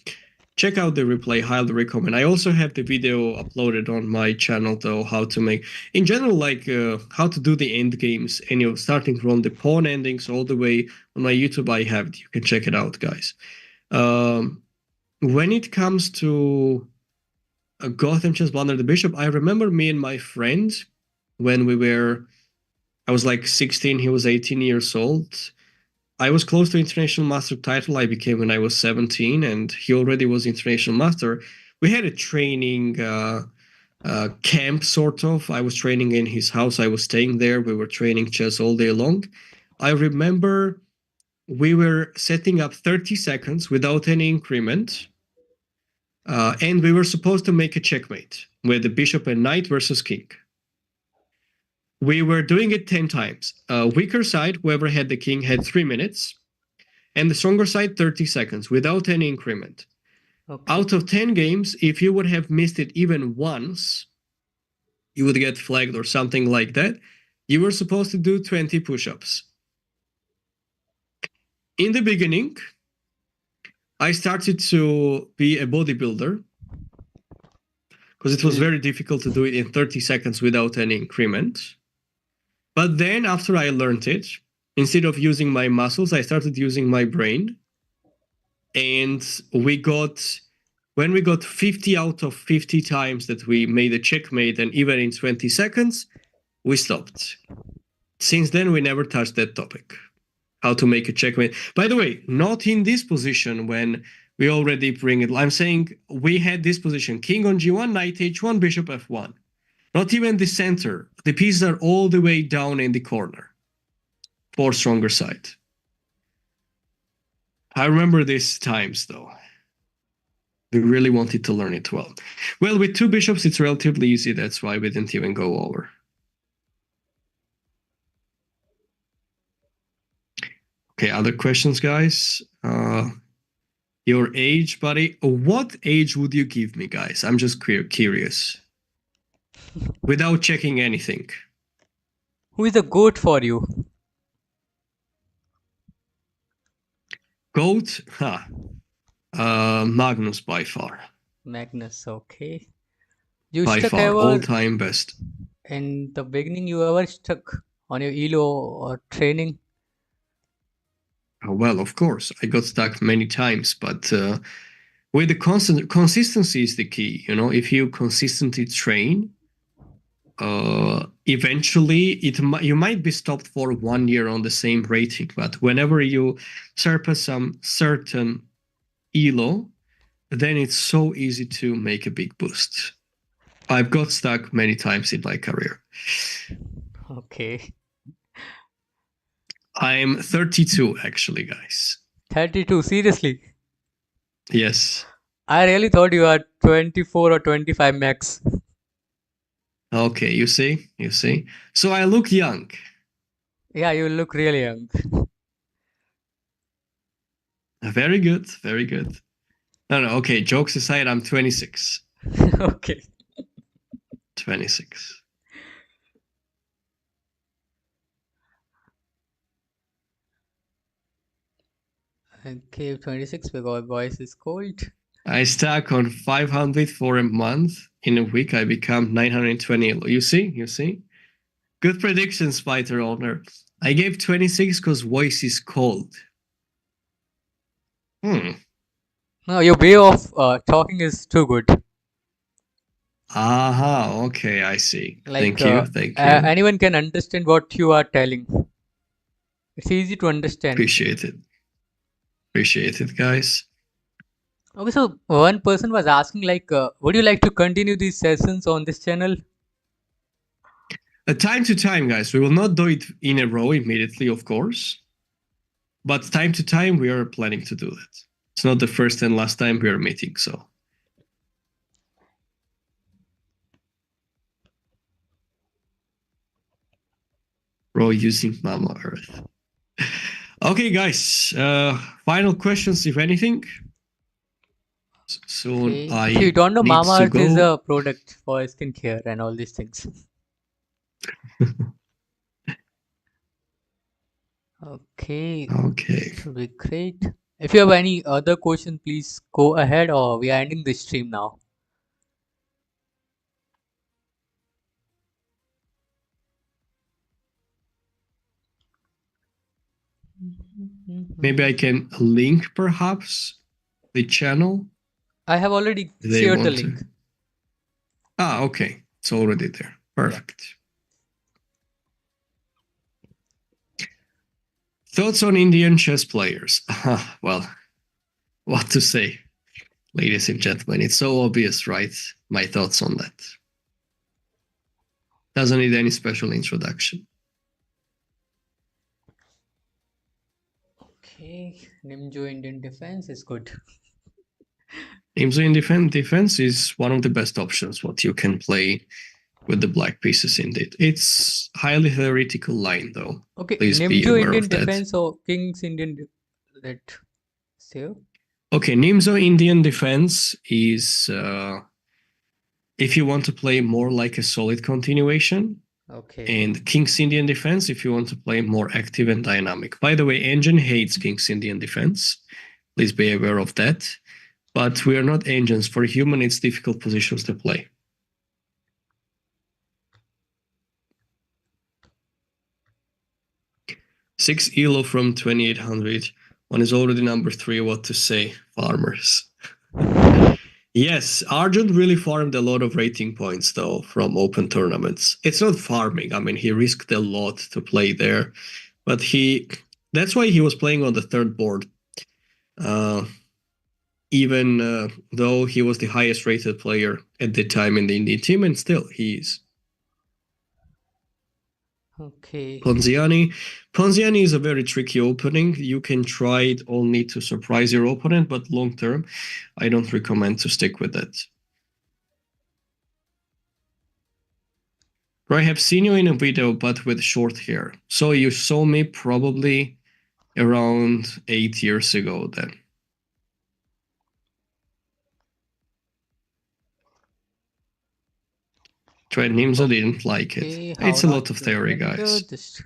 Check out the replay, highly recommend. I also have the video uploaded on my channel though, how to make, in general, like how to do the end games, and starting from the pawn endings all the way on my YouTube, I have it. You can check it out, guys. When it comes to Gotham chess blunder the bishop, I remember me and my friend when I was like 16, he was 18 years old. I was close to international master title. I became when I was 17, and he already was international master. We had a training camp, sort of. I was training in his house. I was staying there. We were training chess all day long. I remember we were setting up 30 seconds without any increment, and we were supposed to make a checkmate with the bishop and knight versus king. We were doing it 10 times. Weaker side, whoever had the king, had 3 minutes, and the stronger side 30 seconds without any increment. Okay. Out of 10 games, if you would have missed it even once, you would get flagged or something like that. You were supposed to do 20 push-ups. In the beginning, I started to be a bodybuilder because it was very difficult to do it in 30 seconds without any increment. But then after I learned it, instead of using my muscles, I started using my brain. And when we got 50 out of 50 times that we made a checkmate, and even in 20 seconds, we stopped. Since then, we never touched that topic, how to make a checkmate. By the way, not in this position when we already bring it. I'm saying we had this position, king on g1, knight h1, bishop f1. Not even the center. The pieces are all the way down in the corner for stronger side. I remember these times, though. We really wanted to learn it well. Well, with two bishops, it's relatively easy. That's why we didn't even go over. Okay, other questions, guys? Your age, buddy. What age would you give me, guys? I'm just curious. Without checking anything. Who is the goat for you? Goat? Magnus by far. Magnus, okay. You By stuck far. ever All-time best. in the beginning, you ever stuck on your ELO or training? Well, of course. I got stuck many times, but with the consistency is the key. If you consistently train, eventually you might be stopped for 1 year on the same rating, but whenever you surpass some certain elo, then it's so easy to make a big boost. I've got stuck many times in my career. Okay. I'm 32 actually, guys. 32, seriously. Yes. I really thought you are 24 or 25 max. Okay, you see. So I look young. Yeah, you look really young. Very good, very good. No, okay, jokes aside, I'm 26. Okay. 26. Okay, 26 because voice is cold. I stuck on 500 for a month. In a week, I become 920. You see? You see? Good predictions, fighter owner. I gave 26 because voice is cold. Hmm. No, your way of talking is too good. Aha, okay, I see. Like Thank you, thank you. anyone can understand what you are telling. It's easy to understand. Appreciate it. Appreciate it, guys. Okay, so one person was asking like, would you like to continue these sessions on this channel? Time to time, guys. We will not do it in a row immediately, of course. But time to time, we are planning to do that. It's not the first and last time we are meeting, so. Bro using Mama Earth. Okay, guys. Final questions, if anything. Soon Okay. If you I don't know, need Mama to Earth is go. a product for skincare and all these things. Okay, Okay. it will be great. If you have any other question, please go ahead, or we are ending the stream now. Maybe I can link perhaps the channel I have already if they shared the want to. link. Ah, okay. It's already there. Yeah. Perfect. Thoughts on Indian chess players? Well, what to say, ladies and gentlemen? It's so obvious, right? My thoughts on that. Doesn't need any special introduction. Okay, Nimjo Indian Defense is good. Imzo in defense is one of the best options what you can play with the black pieces indeed. It's highly theoretical line though. Okay, Please be Nimjo aware Indian of that. Defense or King's Indian that save. Okay, Nimzo Indian defense is if you want to play more like a solid continuation, Okay. and King's Indian defense if you want to play more active and dynamic. By the way, Engine hates King's Indian defense. Please be aware of that. But we are not engines. For human, it's difficult positions to play. 6 ELO from 2800. One is already number 3. What to say? Farmers. Yes, Arjun really farmed a lot of rating points though from open tournaments. It's not farming. I mean, he risked a lot to play there, but that's why he was playing on the third board. Even though he was the highest rated player at the time in the Indian team, and still he is. Okay. Ponziani is a very tricky opening. You can try it only to surprise your opponent, but long term, I don't recommend to stick with that. I have seen you in a video, but with short hair. So you saw me probably around 8 years ago then. Trent Nimzo didn't like it. Okay, how It's a not lot of to do theory, blunder? guys. Just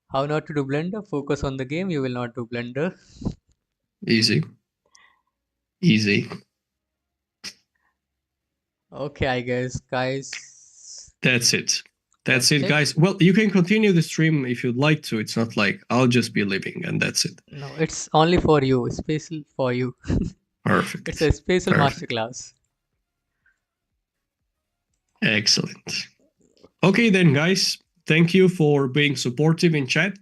how not to do blunder? Focus on the game. You will not do blunder. Easy. Easy. Okay, I guess, guys. That's it. That's That's it, it. guys. Well, you can continue the stream if you'd like to. It's not like I'll just be leaving and that's it. No, it's only for you. Special for you. It's a Perfect. special Perfect. masterclass. Excellent. Okay, then, guys. Thank you for being supportive in chat.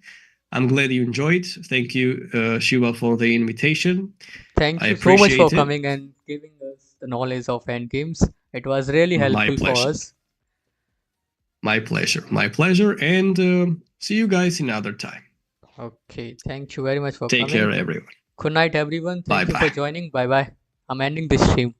I'm glad you enjoyed. Thank you, Shiva, for the invitation. I Thank you so much for appreciate it. coming and giving us the knowledge of Endgames. It was really My helpful for pleasure. us. My pleasure. My pleasure. And see you guys another time. Okay, thank you very much for Take care, coming. everyone. Good night, everyone. Bye Thank you for bye. joining. Bye bye. I'm ending this stream.